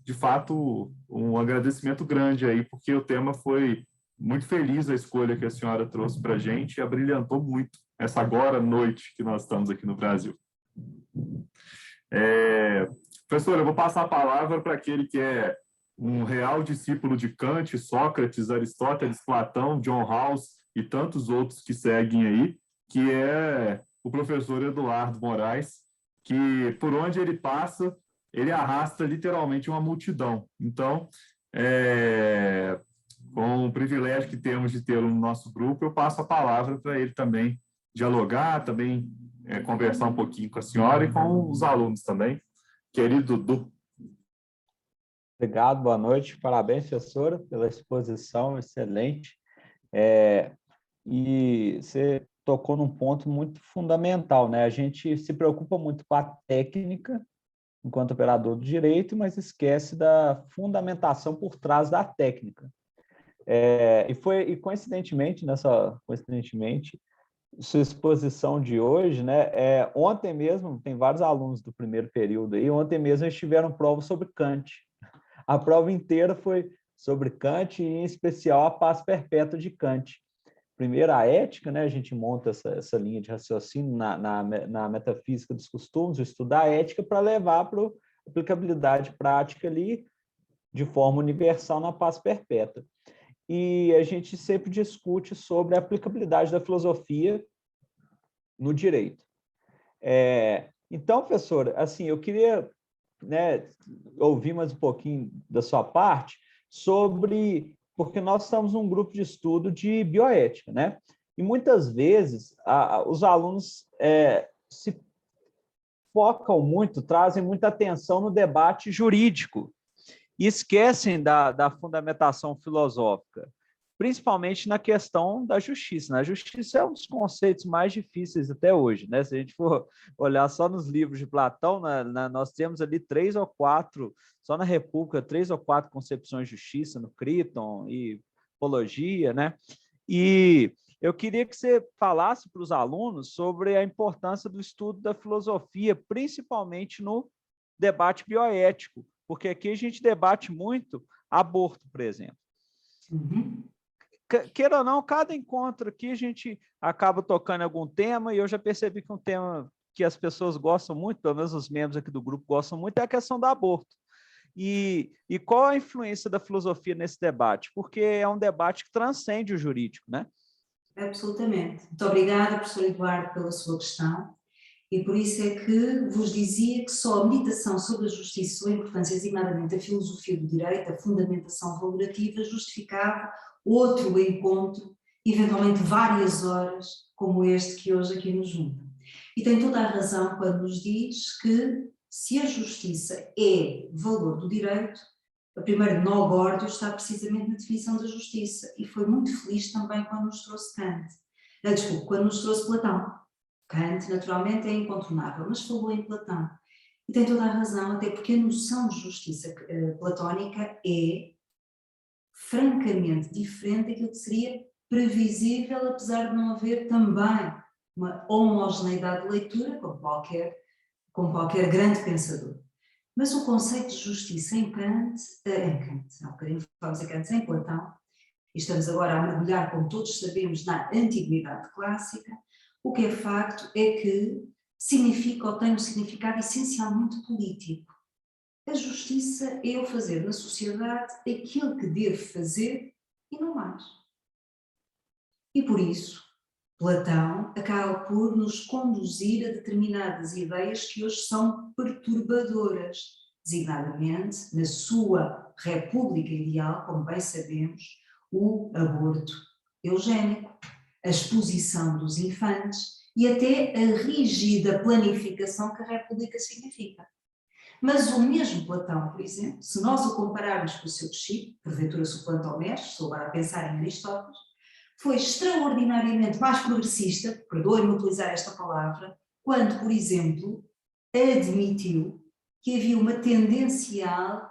de fato, um agradecimento grande aí, porque o tema foi muito feliz, a escolha que a senhora trouxe para a gente, e abrilhantou muito essa agora noite que nós estamos aqui no Brasil. Professor, eu vou passar a palavra para aquele que é um real discípulo de Kant, Sócrates, Aristóteles, Platão, John Rawls e tantos outros que seguem aí, que é o professor Eduardo Moraes, que por onde ele passa, ele arrasta literalmente uma multidão. Então, com o privilégio que temos de tê-lo no nosso grupo, eu passo a palavra para ele também dialogar, também conversar um pouquinho com a senhora e com os alunos também. Querido Dudu. Obrigado, boa noite. Parabéns, professora, pela exposição, excelente. E você tocou num ponto muito fundamental, né? A gente se preocupa muito com a técnica, enquanto operador do direito, mas esquece da fundamentação por trás da técnica. E coincidentemente, sua exposição de hoje, né? Ontem mesmo, tem vários alunos do primeiro período aí, ontem mesmo eles tiveram prova sobre Kant. A prova inteira foi sobre Kant e, em especial, a paz perpétua de Kant. Primeiro, a ética, né? A gente monta essa linha de raciocínio na metafísica dos costumes, estudar a ética para levar para a aplicabilidade prática ali, de forma universal, na paz perpétua. E a gente sempre discute sobre a aplicabilidade da filosofia no direito. Então, professor, assim, eu queria, né, ouvir mais um pouquinho da sua parte sobre... Porque nós estamos num grupo de estudo de bioética, né? E muitas vezes os alunos se focam muito, trazem muita atenção no debate jurídico e esquecem da fundamentação filosófica, principalmente na questão da justiça. A justiça é um dos conceitos mais difíceis até hoje, né? Se a gente for olhar só nos livros de Platão, nós temos ali 3 ou 4, só na República, 3 ou 4 concepções de justiça, no Críton e Apologia, né? E eu queria que você falasse para os alunos sobre a importância do estudo da filosofia, principalmente no debate bioético, porque aqui a gente debate muito aborto, por exemplo. Uhum. Queira ou não, cada encontro aqui a gente acaba tocando em algum tema, e eu já percebi que um tema que as pessoas gostam muito, pelo menos os membros aqui do grupo gostam muito, é a questão do aborto. E qual a influência da filosofia nesse debate? Porque é um debate que transcende o jurídico, né? Absolutamente. Muito obrigada, professor Eduardo, pela sua questão. E por isso é que vos dizia que só a meditação sobre a justiça, sua importância, designadamente a filosofia do direito, a fundamentação valorativa, justificava outro encontro, eventualmente várias horas, como este que hoje aqui nos junta. E tem toda a razão quando nos diz que, se a justiça é valor do direito, A primeira nó górdio está precisamente na definição da justiça e foi muito feliz também quando nos trouxe Kant. Desculpe, quando nos trouxe Platão. Kant, naturalmente, é incontornável, mas falou em Platão. E tem toda a razão, até porque a noção de justiça platónica é francamente diferente daquilo que seria previsível, apesar de não haver também uma homogeneidade de leitura, como qualquer grande pensador. Mas o conceito de justiça em Platão, e estamos agora a mergulhar, como todos sabemos, na antiguidade clássica, o que é facto é que significa ou tem um significado essencialmente político. A justiça é eu fazer na sociedade aquilo que devo fazer e não mais. E por isso, Platão acaba por nos conduzir a determinadas ideias que hoje são perturbadoras, designadamente, na sua república ideal, como bem sabemos, o aborto eugénico, a exposição dos infantes e até a rígida planificação que a república significa. Mas o mesmo Platão, por exemplo, se nós o compararmos com o seu discípulo, porventura suplanta ao mestre, estou agora a pensar em Aristóteles, foi extraordinariamente mais progressista, perdoem-me utilizar esta palavra, quando, por exemplo, admitiu que havia uma tendencial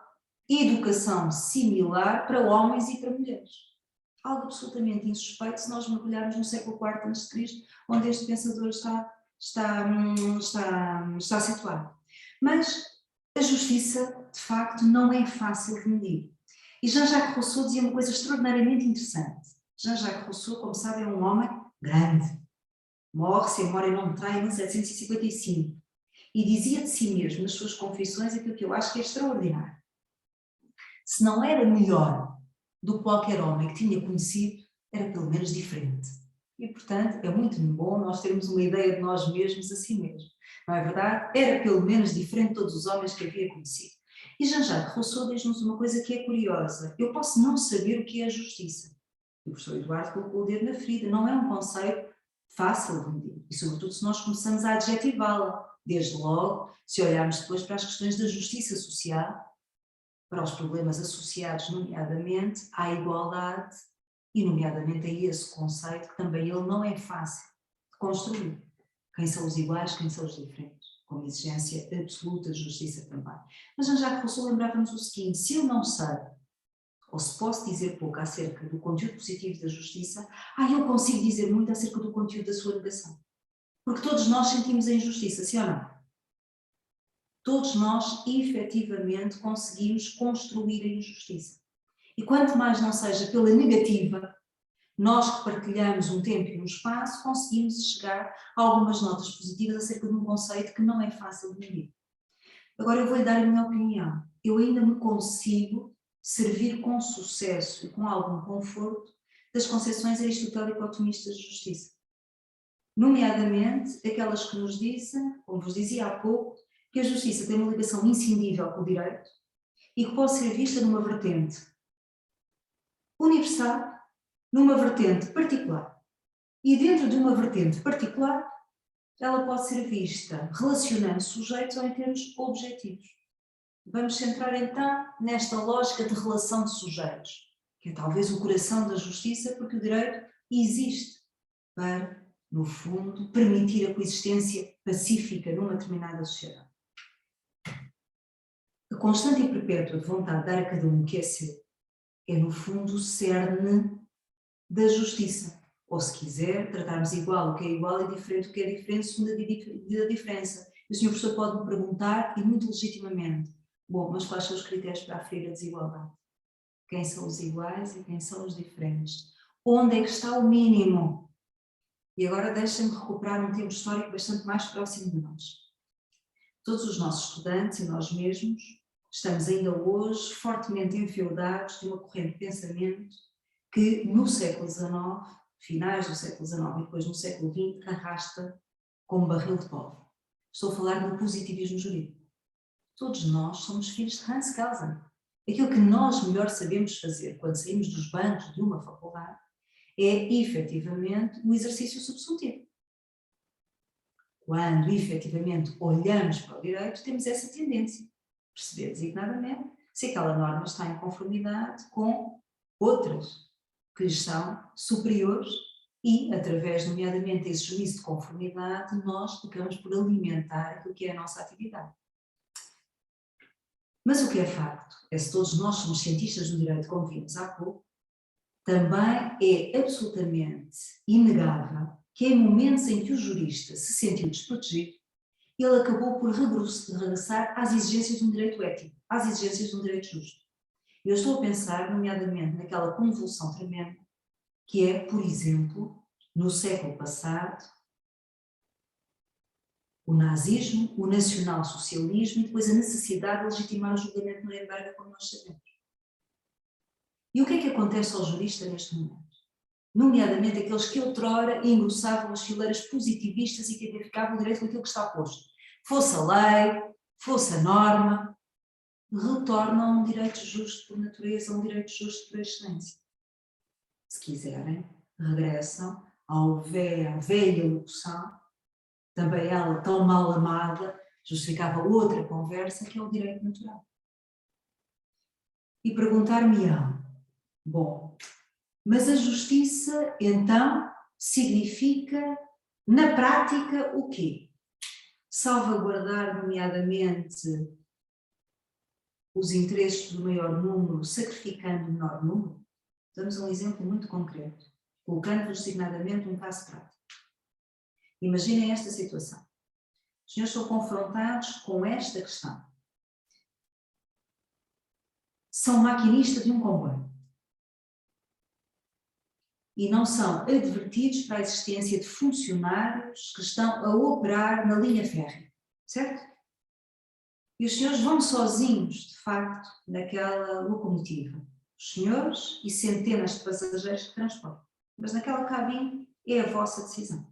educação similar para homens e para mulheres. Algo absolutamente insuspeito se nós mergulharmos no século IV a.C., onde este pensador está situado. Mas a justiça, de facto, não é fácil de medir. E Jean-Jacques Rousseau dizia uma coisa extraordinariamente interessante. Jean-Jacques Rousseau, como sabem, é um homem grande. Morre, se a memória não me trai, em 1755. E dizia de si mesmo, nas suas confissões, aquilo que eu acho que é extraordinário. Se não era melhor do que qualquer homem que tinha conhecido, era pelo menos diferente. E, portanto, é muito bom nós termos uma ideia de nós mesmos assim mesmo. Não é verdade? Era pelo menos diferente de todos os homens que havia conhecido. E Jean-Jacques Rousseau diz-nos uma coisa que é curiosa. Eu posso não saber o que é a justiça. O professor Eduardo colocou o dedo na ferida. Não é um conceito fácil de medir. E, sobretudo, se nós começamos a adjetivá-la. Desde logo, se olharmos depois para as questões da justiça social, para os problemas associados, nomeadamente, à igualdade e, nomeadamente, a esse conceito que também ele não é fácil de construir. Quem são os iguais, quem são os diferentes, com uma exigência absoluta de justiça também. Mas Jean-Jacques Rousseau lembrava-nos o seguinte: se eu não sei, ou se posso dizer pouco acerca do conteúdo positivo da justiça, eu consigo dizer muito acerca do conteúdo da sua negação. Porque todos nós sentimos a injustiça, sim ou não? Todos nós, efetivamente, conseguimos construir a injustiça. E quanto mais não seja pela negativa, nós que partilhamos um tempo e um espaço, conseguimos chegar a algumas notas positivas acerca de um conceito que não é fácil de medir. Agora eu vou-lhe dar a minha opinião. Eu ainda me consigo servir com sucesso e com algum conforto das concepções aristotélico-otimistas de justiça. Nomeadamente, aquelas que nos dizem, como vos dizia há pouco, que a justiça tem uma ligação inscindível com o direito e que pode ser vista numa vertente universal, numa vertente particular. E dentro de uma vertente particular, ela pode ser vista relacionando sujeitos ou em termos objetivos. Vamos centrar então nesta lógica de relação de sujeitos, que é talvez o coração da justiça, porque o direito existe para, no fundo, permitir a coexistência pacífica numa determinada sociedade. A constante e perpétua de vontade de dar a cada um o que é seu é, no fundo, o cerne da justiça. Ou, se quiser, tratarmos igual o que é igual e diferente o que é diferente, segundo a diferença. E o senhor professor pode me perguntar, e muito legitimamente, bom, mas quais são os critérios para aferir a desigualdade? Quem são os iguais e quem são os diferentes? Onde é que está o mínimo? E agora deixem-me recuperar um tempo histórico bastante mais próximo de nós. Todos os nossos estudantes e nós mesmos estamos ainda hoje fortemente enfeudados de uma corrente de pensamento que no século XIX, finais do século XIX e depois no século XX, arrasta como barril de pólvora. Estou a falar do positivismo jurídico. Todos nós somos filhos de Hans Kelsen. Aquilo que nós melhor sabemos fazer quando saímos dos bancos de uma faculdade é, efetivamente, o exercício subsuntivo. Quando, efetivamente, olhamos para o direito, temos essa tendência. Perceber designadamente se aquela norma está em conformidade com outras que lhes são superiores e, através, nomeadamente, desse juízo de conformidade, nós acabamos por alimentar aquilo que é a nossa atividade. Mas o que é facto é, se todos nós somos cientistas do direito, como vimos há pouco, também é absolutamente inegável que em momentos em que o jurista se sentiu desprotegido, ele acabou por regressar às exigências de um direito ético, às exigências de um direito justo. Eu estou a pensar, nomeadamente, naquela convulsão tremenda que é, por exemplo, no século passado, o nazismo, o nacionalsocialismo e depois a necessidade de legitimar o julgamento de Nuremberg, como nós sabemos. E o que é que acontece ao jurista neste momento? Nomeadamente aqueles que outrora engrossavam as fileiras positivistas e que identificavam o direito com aquilo que está posto. Fosse a lei, fosse a norma, retornam a um direito justo por natureza, a um direito justo por excelência. Se quiserem, regressam à velha locução, também ela tão mal amada, justificava outra conversa, que é o direito natural. E perguntar-me-ão, bom, mas a justiça, então, significa, na prática, o quê? Salvaguardar, nomeadamente, os interesses do maior número, sacrificando o menor número? Damos um exemplo muito concreto, colocando-vos designadamente um caso prático. Imaginem esta situação. Os senhores são confrontados com esta questão. São maquinistas de um comboio e não são advertidos para a existência de funcionários que estão a operar na linha férrea, certo? E os senhores vão sozinhos, de facto, naquela locomotiva. Os senhores e centenas de passageiros que transportam. Mas naquela cabine é a vossa decisão.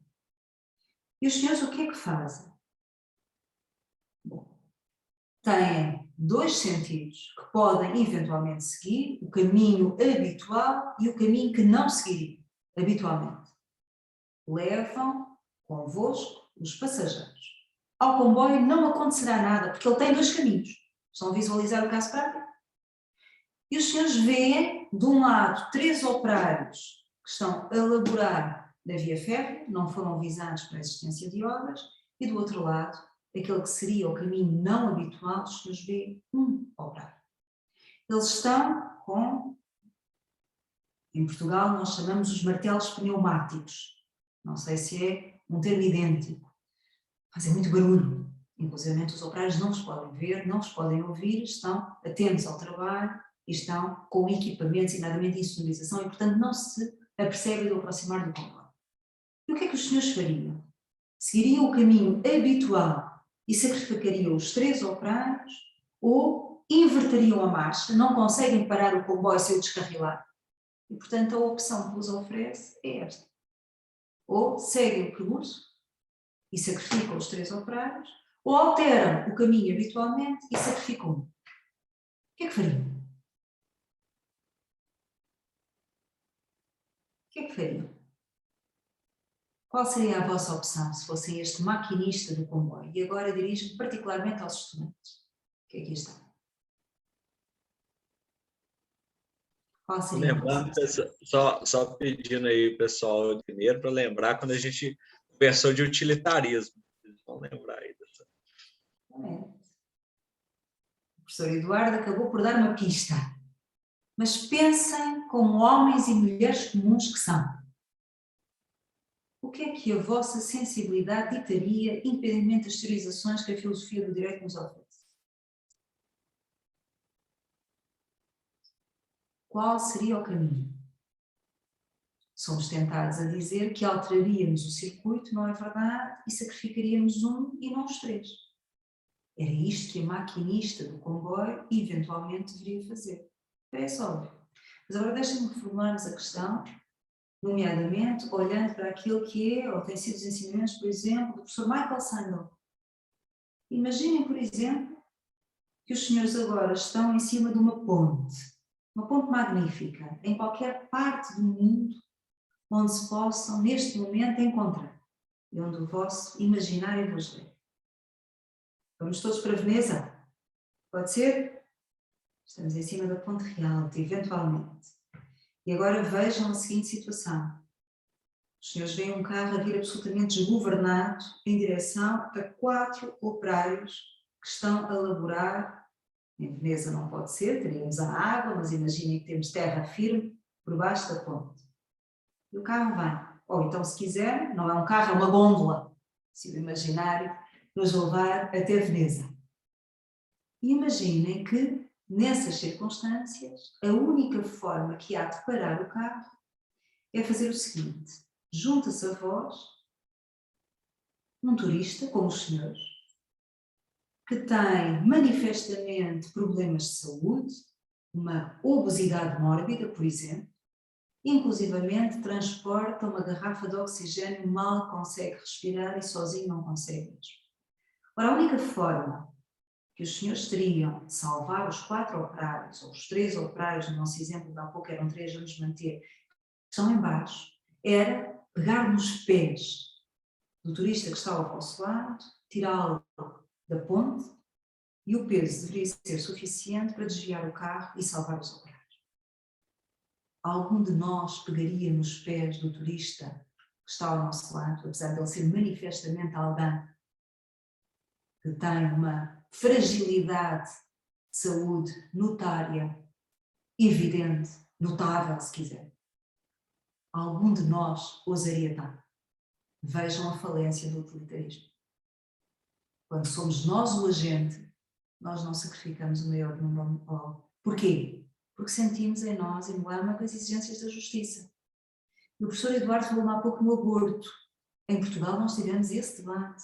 E os senhores o que é que fazem? Bom, têm dois sentidos que podem eventualmente seguir, o caminho habitual e o caminho que não seguiriam habitualmente. Levam convosco os passageiros. Ao comboio não acontecerá nada, porque ele tem dois caminhos. Estão a visualizar o caso prático? E os senhores veem, de um lado, 3 operários que estão a laborar na via férrea, não foram avisados para a existência de obras, e do outro lado, aquele que seria o caminho não habitual, os senhores veem um operário. Eles estão com, em Portugal nós chamamos os martelos pneumáticos, não sei se é um termo idêntico, fazem muito barulho, inclusive os operários não os podem ver, não os podem ouvir, estão atentos ao trabalho e estão com equipamentos, nomeadamente em sonorização, e portanto não se apercebem do aproximar do comboio. E o que é que os senhores fariam? Seguiriam o caminho habitual e sacrificariam os 3 operários ou inverteriam a marcha, não conseguem parar o comboio sem o descarrilar? E portanto a opção que vos oferece é esta. Ou seguem o percurso e sacrificam os 3 operários, ou alteram o caminho habitualmente e sacrificam um. O que é que fariam? O que é que fariam? Qual seria a vossa opção se fossem este maquinista do comboio? E agora dirijo-me particularmente aos estudantes que aqui estão. Qual seria a vossa opção? Só pedindo aí o pessoal primeiro para lembrar quando a gente conversou de utilitarismo. Vocês vão lembrar aí dessa. O professor Eduardo acabou por dar uma pista. Mas pensem como homens e mulheres comuns que são. O que é que a vossa sensibilidade ditaria, independentemente das teorizações que a filosofia do direito nos oferece? Qual seria o caminho? Somos tentados a dizer que alteraríamos o circuito, não é verdade? E sacrificaríamos um e não os 3. Era isto que a maquinista do comboio eventualmente deveria fazer. Parece óbvio. Mas agora deixem-me reformularmos a questão, nomeadamente olhando para aquilo que é, ou tem sido os ensinamentos, por exemplo, do professor Michael Sandel. Imaginem, por exemplo, que os senhores agora estão em cima de uma ponte magnífica, em qualquer parte do mundo onde se possam, neste momento, encontrar, e onde o vosso imaginário vos lê. Vamos todos para Veneza? Pode ser? Estamos em cima da ponte real, eventualmente. E agora vejam a seguinte situação. Os senhores veem um carro a vir absolutamente desgovernado em direção a 4 operários que estão a laborar. Em Veneza não pode ser, teríamos a água, mas imaginem que temos terra firme por baixo da ponte. E o carro vai. Ou então, se quiser, não é um carro, é uma gôndola, se o imaginário nos levar até Veneza. E imaginem que, nessas circunstâncias, a única forma que há de parar o carro é fazer o seguinte: junta-se a vós um turista, como os senhores, que tem manifestamente problemas de saúde, uma obesidade mórbida, por exemplo, inclusivamente transporta uma garrafa de oxigênio, mal consegue respirar e sozinho não consegue. Ora, a única forma que os senhores teriam de salvar os 4 operários, ou os 3 operários, no nosso exemplo de há pouco eram 3, vamos manter, que estão em baixo, era pegar nos pés do turista que está ao vosso lado, tirá-lo da ponte, e o peso deveria ser suficiente para desviar o carro e salvar os operários. Algum de nós pegaria nos pés do turista que está ao nosso lado, apesar de ele ser manifestamente alguém que tem uma fragilidade de saúde notária, evidente, notável, se quiser. Algum de nós ousaria tal? Vejam a falência do utilitarismo. Quando somos nós o agente, nós não sacrificamos o maior número. Porquê? Porque sentimos em nós e no âmago as exigências da justiça. E o professor Eduardo falou há pouco no aborto. Em Portugal nós tivemos esse debate,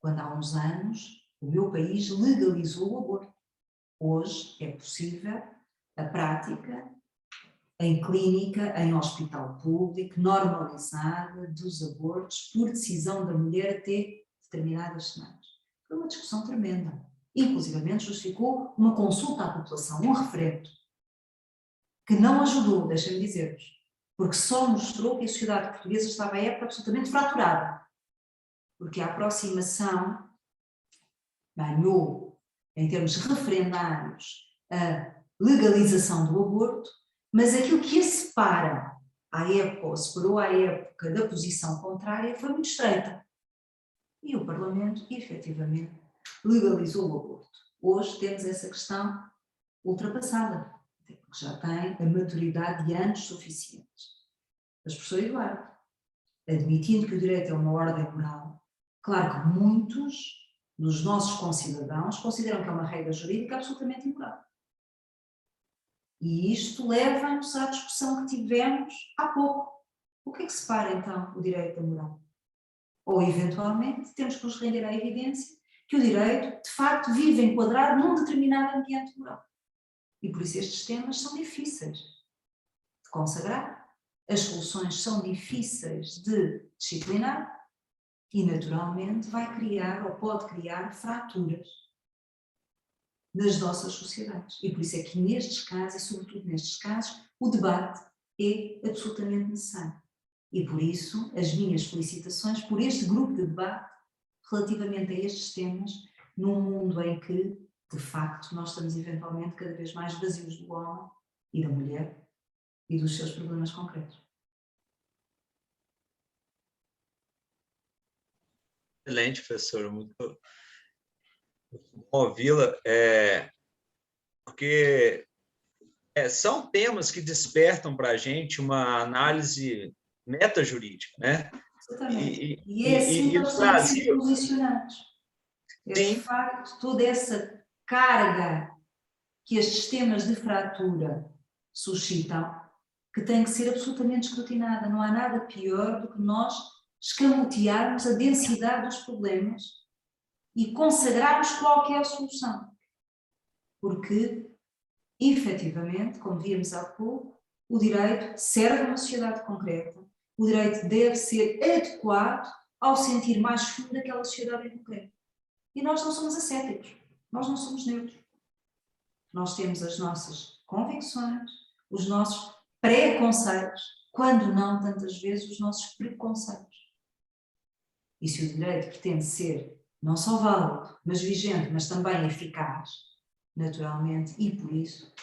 quando há uns anos o meu país legalizou o aborto. Hoje é possível a prática em clínica, em hospital público, normalizada dos abortos por decisão da mulher até determinadas semanas. Foi uma discussão tremenda. Inclusivamente justificou uma consulta à população, um referendo, que não ajudou, deixem-me dizer-vos, porque só mostrou que a sociedade portuguesa estava à época absolutamente fraturada, porque a aproximação ganhou, em termos referendários, a legalização do aborto, mas aquilo que a separa à época, ou separou à época da posição contrária, foi muito estreita. E o Parlamento, efetivamente, legalizou o aborto. Hoje temos essa questão ultrapassada, porque já tem a maturidade de anos suficientes. Mas, professor Eduardo, admitindo que o direito é uma ordem moral, claro que muitos dos nossos concidadãos consideram que é uma regra jurídica absolutamente imoral. E isto leva-nos à discussão que tivemos há pouco. O que é que separa, então, o direito da moral? Ou, eventualmente, temos que nos render à evidência que o direito, de facto, vive enquadrado num determinado ambiente moral. E por isso estes temas são difíceis de consagrar, as soluções são difíceis de disciplinar e, naturalmente, vai criar ou pode criar fraturas nas nossas sociedades. E por isso é que nestes casos, e sobretudo nestes casos, o debate é absolutamente necessário. E por isso as minhas felicitações por este grupo de debate relativamente a estes temas, num mundo em que, de facto, nós estamos eventualmente cada vez mais vazios do homem e da mulher e dos seus problemas concretos. Excelente, professora, muito bom ouvi-la, porque são temas que despertam para a gente uma análise metajurídica, né? Exatamente. E é assim que nós estamos sempre posicionados. É de facto toda essa carga que estes temas de fratura suscitam, que tem que ser absolutamente escrutinada. Não há nada pior do que nós escamotearmos a densidade dos problemas e consagrarmos qualquer solução. Porque, efetivamente, como víamos há pouco, o direito serve a uma sociedade concreta, o direito deve ser adequado ao sentir mais fundo daquela sociedade em concreto. E nós não somos ascéticos, nós não somos neutros. Nós temos as nossas convicções, os nossos pré-conceitos, quando não, tantas vezes, os nossos preconceitos. E se o direito pretende ser não só válido, mas vigente, mas também eficaz, naturalmente, e por isso,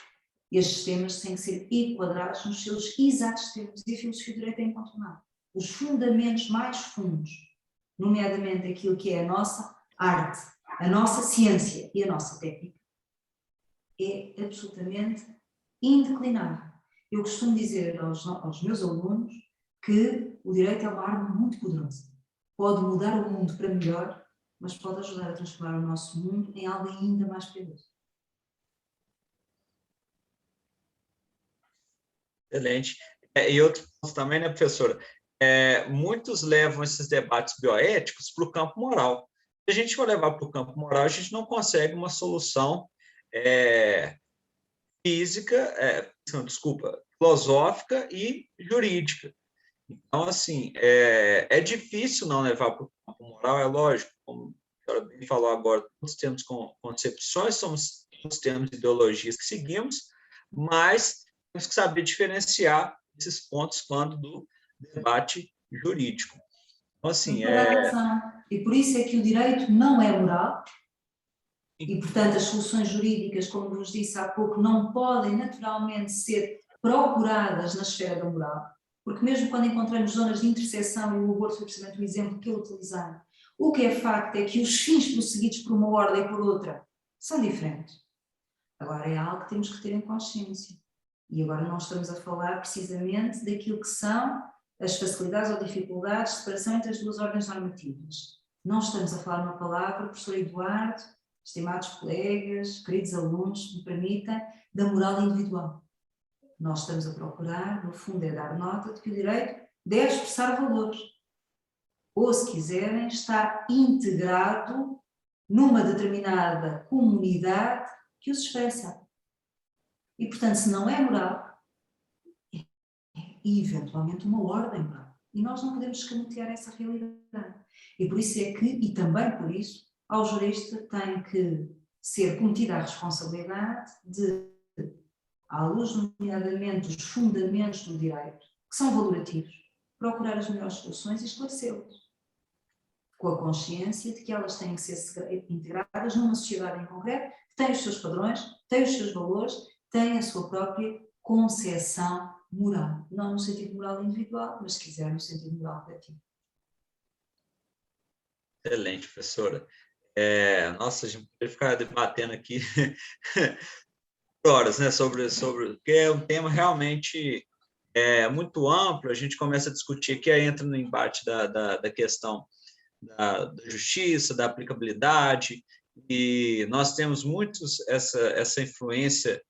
estes temas têm que ser enquadrados nos seus exatos termos, e a filosofia do direito é incontornável. Os fundamentos mais fundos, nomeadamente aquilo que é a nossa arte, a nossa ciência e a nossa técnica, é absolutamente indeclinável. Eu costumo dizer aos meus alunos que o direito é uma arma muito poderosa. Pode mudar o mundo para melhor, mas pode ajudar a transformar o nosso mundo em algo ainda mais perigoso. Excelente. E outro ponto também, né, professora? Muitos levam esses debates bioéticos para o campo moral. Se a gente for levar para o campo moral, a gente não consegue uma solução filosófica e jurídica. Então, assim, é difícil não levar para o campo moral, é lógico, como a senhora bem falou agora, todos temos concepções, todos temos ideologias que seguimos, mas temos que saber diferenciar esses pontos quando do debate jurídico. Então, assim, E por isso é que o direito não é moral, e, portanto, as soluções jurídicas, como vos disse há pouco, não podem naturalmente ser procuradas na esfera da moral, porque mesmo quando encontramos zonas de interseção, e o aborto foi precisamente o exemplo que eu utilizei, o que é facto é que os fins prosseguidos por uma ordem e por outra são diferentes. Agora, é algo que temos que ter em consciência. E agora não estamos a falar precisamente daquilo que são as facilidades ou dificuldades de separação entre as duas ordens normativas. Não estamos a falar uma palavra, professor Eduardo, estimados colegas, queridos alunos, me permitem, da moral individual. Nós estamos a procurar, no fundo, é dar nota de que o direito deve expressar valores. Ou, se quiserem, está integrado numa determinada comunidade que os expressa. E, portanto, se não é moral, é eventualmente uma ordem moral. E nós não podemos escamotear essa realidade. E por isso é que, e também por isso, ao jurista tem que ser cometida a responsabilidade de, à luz, nomeadamente, dos fundamentos do direito, que são valorativos, procurar as melhores soluções e esclarecê-los, com a consciência de que elas têm que ser integradas numa sociedade em concreto, que tem os seus padrões, tem os seus valores, tem a sua própria concepção moral. Não no sentido moral individual, mas, se quiser, no sentido moral coletivo. Excelente, professora. Nossa, a gente pode ficar debatendo aqui horas, né, porque é um tema realmente muito amplo. A gente começa a discutir aqui, aí entra no embate da questão da justiça, da aplicabilidade, e nós temos muitos essa influência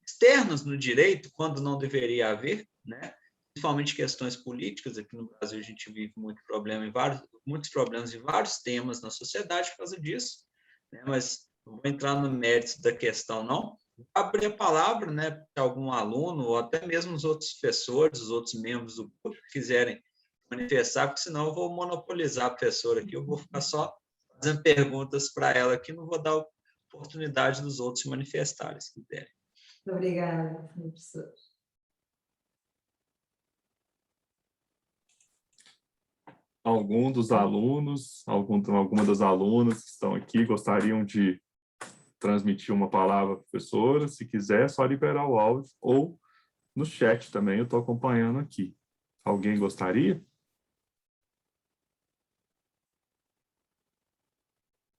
externas no direito, quando não deveria haver, né? Principalmente questões políticas. Aqui no Brasil a gente vive muitos problemas em vários temas na sociedade por causa disso, né? Mas não vou entrar no mérito da questão, não. Vou abrir a palavra, né, para algum aluno ou até mesmo os outros professores, os outros membros do grupo que quiserem manifestar, porque senão eu vou monopolizar a professora aqui, eu vou ficar só fazendo perguntas para ela aqui, não vou dar oportunidade dos outros se manifestarem, se quiserem. Obrigada, professor. Algum dos alunos, alguma das alunas que estão aqui gostariam de transmitir uma palavra à professora? Se quiser, é só liberar o áudio, ou no chat também, eu estou acompanhando aqui. Alguém gostaria?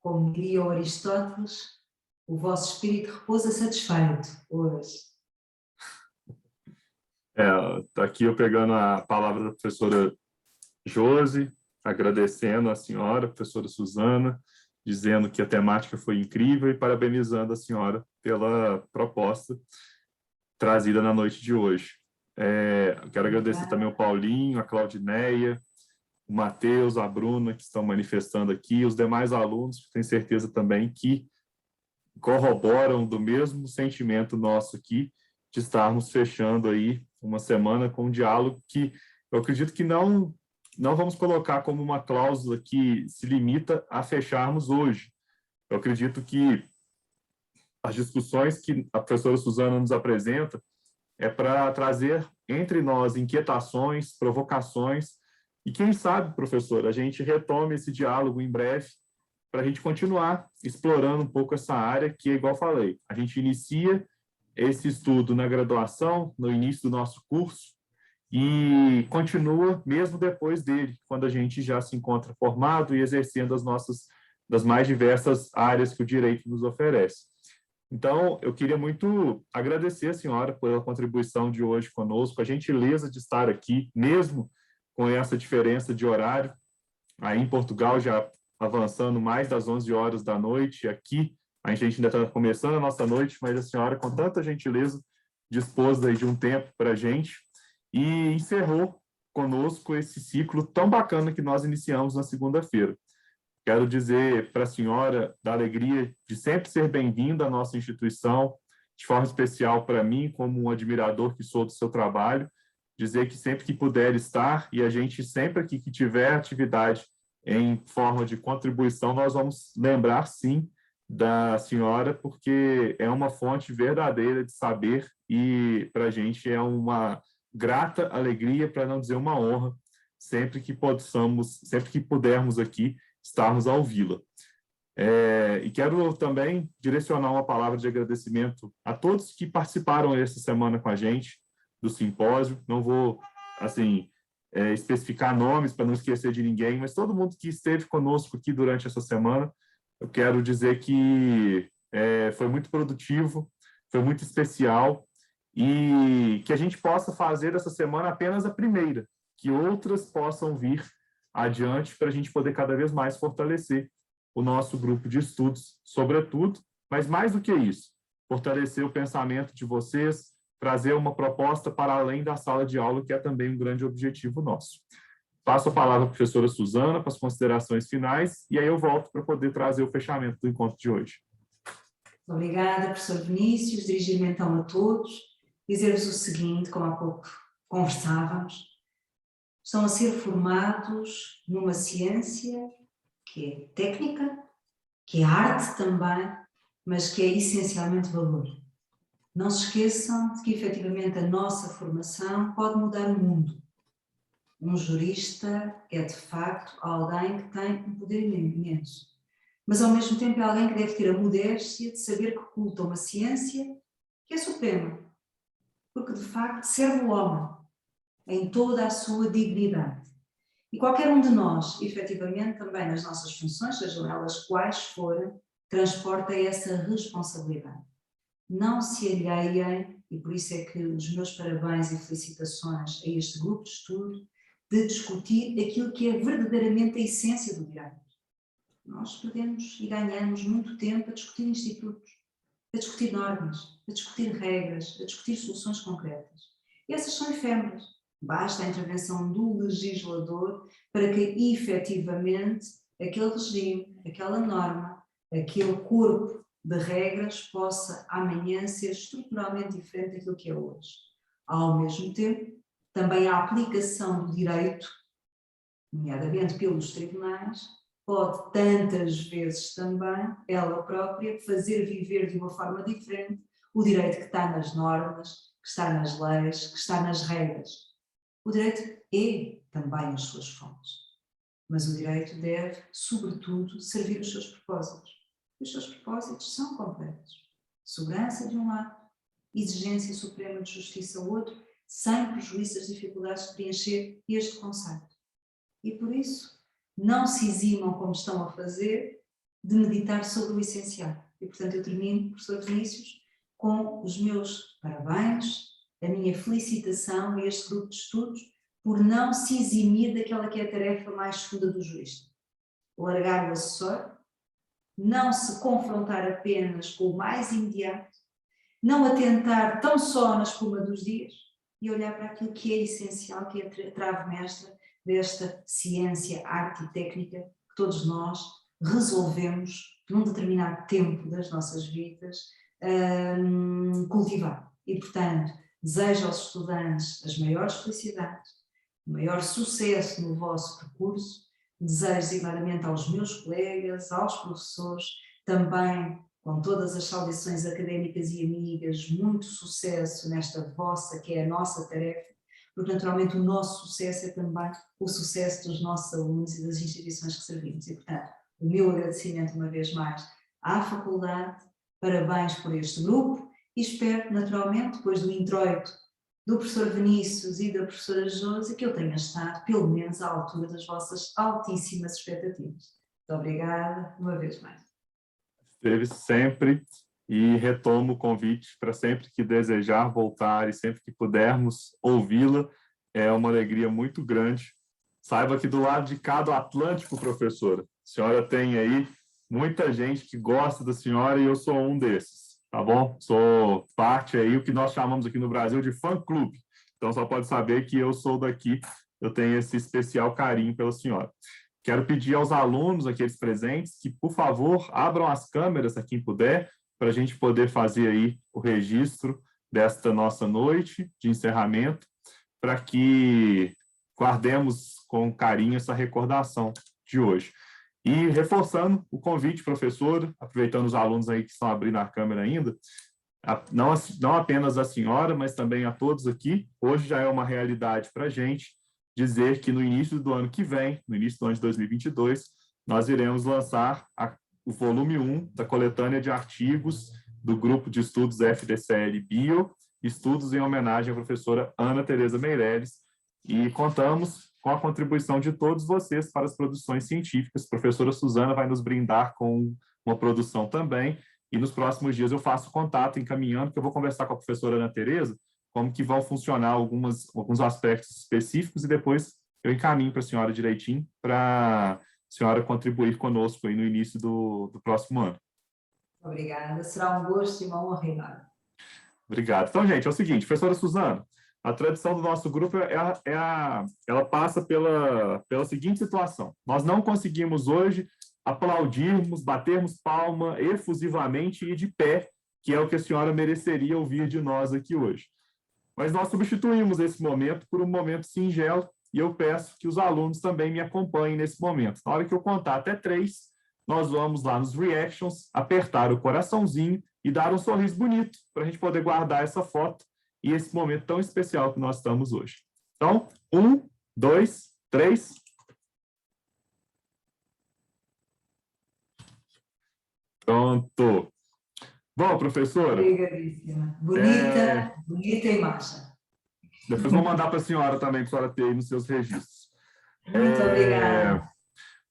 Como diria Aristóteles, o vosso espírito repousa satisfeito hoje. Aqui eu pegando a palavra da professora Josi, agradecendo a senhora, a professora Suzana, dizendo que a temática foi incrível e parabenizando a senhora pela proposta trazida na noite de hoje. Quero agradecer também ao Paulinho, a Claudineia, o Matheus, a Bruna, que estão manifestando aqui, os demais alunos, que tenho certeza também que corroboram do mesmo sentimento nosso aqui, de estarmos fechando aí uma semana com um diálogo que eu acredito que não vamos colocar como uma cláusula que se limita a fecharmos hoje. Eu acredito que as discussões que a professora Suzana nos apresenta é para trazer entre nós inquietações, provocações, e quem sabe, professor, a gente retome esse diálogo em breve para a gente continuar explorando um pouco essa área que, igual falei, a gente inicia esse estudo na graduação, no início do nosso curso, e continua mesmo depois dele, quando a gente já se encontra formado e exercendo das mais diversas áreas que o direito nos oferece. Então, eu queria muito agradecer a senhora pela contribuição de hoje conosco, a gentileza de estar aqui, mesmo com essa diferença de horário, aí em Portugal já avançando mais das 11 horas da noite, aqui a gente ainda está começando a nossa noite, mas a senhora, com tanta gentileza, dispôs aí de um tempo para a gente e encerrou conosco esse ciclo tão bacana que nós iniciamos na segunda-feira. Quero dizer para a senhora da alegria de sempre ser bem-vinda à nossa instituição, de forma especial para mim, como um admirador que sou do seu trabalho, dizer que sempre que puder estar, e a gente sempre aqui que tiver atividade em forma de contribuição, nós vamos lembrar, sim, da senhora, porque é uma fonte verdadeira de saber e para a gente é uma grata alegria, para não dizer uma honra, sempre que pudermos aqui estarmos a ouvi-la. E quero também direcionar uma palavra de agradecimento a todos que participaram essa semana com a gente do simpósio. Não vou, especificar nomes para não esquecer de ninguém, mas todo mundo que esteve conosco aqui durante essa semana, eu quero dizer que foi muito produtivo, foi muito especial, e que a gente possa fazer essa semana apenas a primeira, que outras possam vir adiante para a gente poder cada vez mais fortalecer o nosso grupo de estudos, sobretudo, mas mais do que isso, fortalecer o pensamento de vocês, trazer uma proposta para além da sala de aula, que é também um grande objetivo nosso. Passo a palavra à professora Suzana para as considerações finais, e aí eu volto para poder trazer o fechamento do encontro de hoje. Obrigada, professor Vinícius. Dirigir-me então a todos, dizer-vos o seguinte, como há pouco conversávamos: estão a ser formados numa ciência que é técnica, que é arte também, mas que é essencialmente valor. Não se esqueçam de que, efetivamente, a nossa formação pode mudar o mundo. Um jurista é, de facto, alguém que tem um poder imenso, mas, ao mesmo tempo, é alguém que deve ter a modéstia de saber que culta uma ciência que é suprema, porque, de facto, serve o homem em toda a sua dignidade. E qualquer um de nós, efetivamente, também nas nossas funções, sejam elas quais forem, transporta essa responsabilidade. Não se alheiem, e por isso é que os meus parabéns e felicitações a este grupo de estudo, de discutir aquilo que é verdadeiramente a essência do direito. Nós perdemos e ganhamos muito tempo a discutir institutos, a discutir normas, a discutir regras, a discutir soluções concretas. E essas são efêmeras. Basta a intervenção do legislador para que, efetivamente, aquele regime, aquela norma, aquele corpo de regras possa amanhã ser estruturalmente diferente daquilo que é hoje. Ao mesmo tempo, também a aplicação do direito, nomeadamente pelos tribunais, pode tantas vezes também, ela própria, fazer viver de uma forma diferente o direito que está nas normas, que está nas leis, que está nas regras. O direito é também as suas fontes, mas o direito deve, sobretudo, servir os seus propósitos. Os seus propósitos são complexos. Segurança de um lado, exigência suprema de justiça do outro, sem prejuízo das dificuldades de preencher este conceito. E por isso, não se eximam, como estão a fazer, de meditar sobre o essencial. E portanto eu termino, professor Vinícius, com os meus parabéns, a minha felicitação a este grupo de estudos por não se eximir daquela que é a tarefa mais funda do jurista. Largar o acessório, não se confrontar apenas com o mais imediato, não atentar tão só na espuma dos dias e olhar para aquilo que é essencial, que é a trave mestra desta ciência, arte e técnica que todos nós resolvemos, num determinado tempo das nossas vidas, cultivar. E, portanto, desejo aos estudantes as maiores felicidades, o maior sucesso no vosso percurso, desejo designadamente aos meus colegas, aos professores, também com todas as saudações académicas e amigas, muito sucesso nesta vossa, que é a nossa tarefa, porque naturalmente o nosso sucesso é também o sucesso dos nossos alunos e das instituições que servimos. E, portanto, o meu agradecimento uma vez mais à faculdade, parabéns por este grupo e espero naturalmente, depois do introito do professor Vinícius e da professora Josi, que eu tenha estado pelo menos à altura das vossas altíssimas expectativas. Muito obrigada uma vez mais. Esteve sempre e retomo o convite para sempre que desejar voltar e sempre que pudermos ouvi-la. É uma alegria muito grande. Saiba que do lado de cada Atlântico, professora, a senhora tem aí muita gente que gosta da senhora e eu sou um desses, tá bom? Sou parte aí, o que nós chamamos aqui no Brasil de fã-clube. Então, só pode saber que eu sou daqui, eu tenho esse especial carinho pela senhora. Quero pedir aos alunos, aqueles presentes, que, por favor, abram as câmeras, a quem puder, para a gente poder fazer aí o registro desta nossa noite de encerramento, para que guardemos com carinho essa recordação de hoje. E reforçando o convite, professora, aproveitando os alunos aí que estão abrindo a câmera ainda, não apenas a senhora, mas também a todos aqui, hoje já é uma realidade para a gente dizer que no início do ano que vem, no início do ano de 2022, nós iremos lançar o volume 1 da coletânea de artigos do grupo de estudos FDCL Bio, estudos em homenagem à professora Ana Tereza Meirelles, e contamos com a contribuição de todos vocês para as produções científicas. A professora Suzana vai nos brindar com uma produção também, e nos próximos dias eu faço contato, encaminhando, que eu vou conversar com a professora Ana Tereza, como que vão funcionar alguns aspectos específicos, e depois eu encaminho para a senhora direitinho, para a senhora contribuir conosco aí no início do próximo ano. Obrigada, será um gosto e uma honra enorme. Obrigado. Então, gente, é o seguinte, professora Suzana, a tradição do nosso grupo ela passa pela seguinte situação. Nós não conseguimos hoje aplaudirmos, batermos palma efusivamente e de pé, que é o que a senhora mereceria ouvir de nós aqui hoje. Mas nós substituímos esse momento por um momento singelo, e eu peço que os alunos também me acompanhem nesse momento. Na hora que eu contar até 3, nós vamos lá nos reactions, apertar o coraçãozinho e dar um sorriso bonito, para a gente poder guardar essa foto e esse momento tão especial que nós estamos hoje. Então, 1, 2, 3. Pronto. Bom, professora. Obrigadíssima. Bonita, bonita imagem. Depois vou mandar para a senhora também, para a senhora ter aí nos seus registros. Muito obrigada.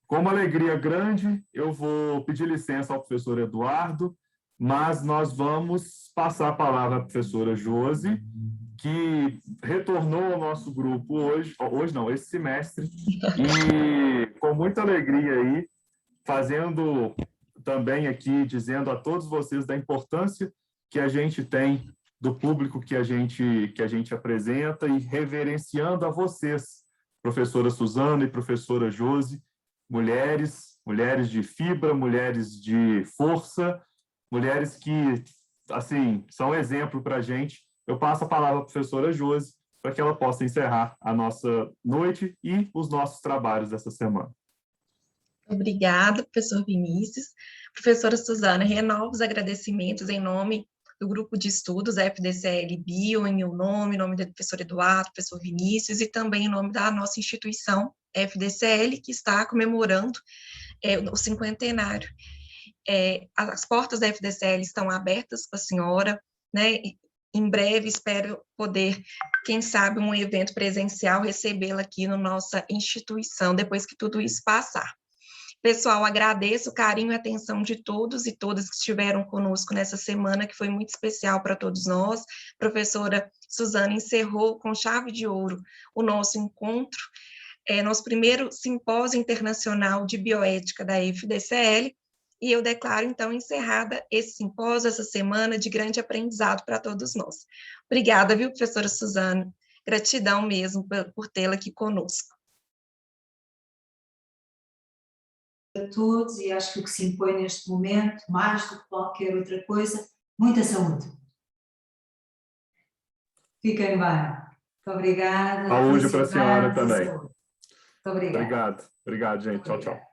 Com uma alegria grande, eu vou pedir licença ao professor Eduardo, mas nós vamos passar a palavra à professora Josi, que retornou ao nosso grupo hoje não, esse semestre, e com muita alegria aí, fazendo também aqui, dizendo a todos vocês da importância que a gente tem do público que a gente apresenta e reverenciando a vocês, professora Suzana e professora Josi, mulheres de fibra, mulheres de força, mulheres que, assim, são exemplo para a gente. Eu passo a palavra à professora Josi para que ela possa encerrar a nossa noite e os nossos trabalhos dessa semana. Obrigada, professor Vinícius. Professora Suzana, renovo os agradecimentos em nome do grupo de estudos FDCL Bio, em meu nome, em nome do professor Eduardo, professor Vinícius, e também em nome da nossa instituição FDCL, que está comemorando o cinquentenário. As portas da FDCL estão abertas para a senhora, né? E em breve espero poder, quem sabe, um evento presencial, recebê-la aqui na nossa instituição, depois que tudo isso passar. Pessoal, agradeço o carinho e atenção de todos e todas que estiveram conosco nessa semana, que foi muito especial para todos nós. A professora Suzana encerrou com chave de ouro o nosso encontro, nosso primeiro simpósio internacional de bioética da FDCL, e eu declaro, então, encerrada esse simpósio, essa semana de grande aprendizado para todos nós. Obrigada, viu, professora Suzana? Gratidão mesmo por tê-la aqui conosco. A todos, e acho que o que se impõe neste momento, mais do que qualquer outra coisa, muita saúde. Fiquem bem. Muito obrigada. Saúde para a senhora também. Muito obrigada. Obrigado, gente. Tchau, tchau.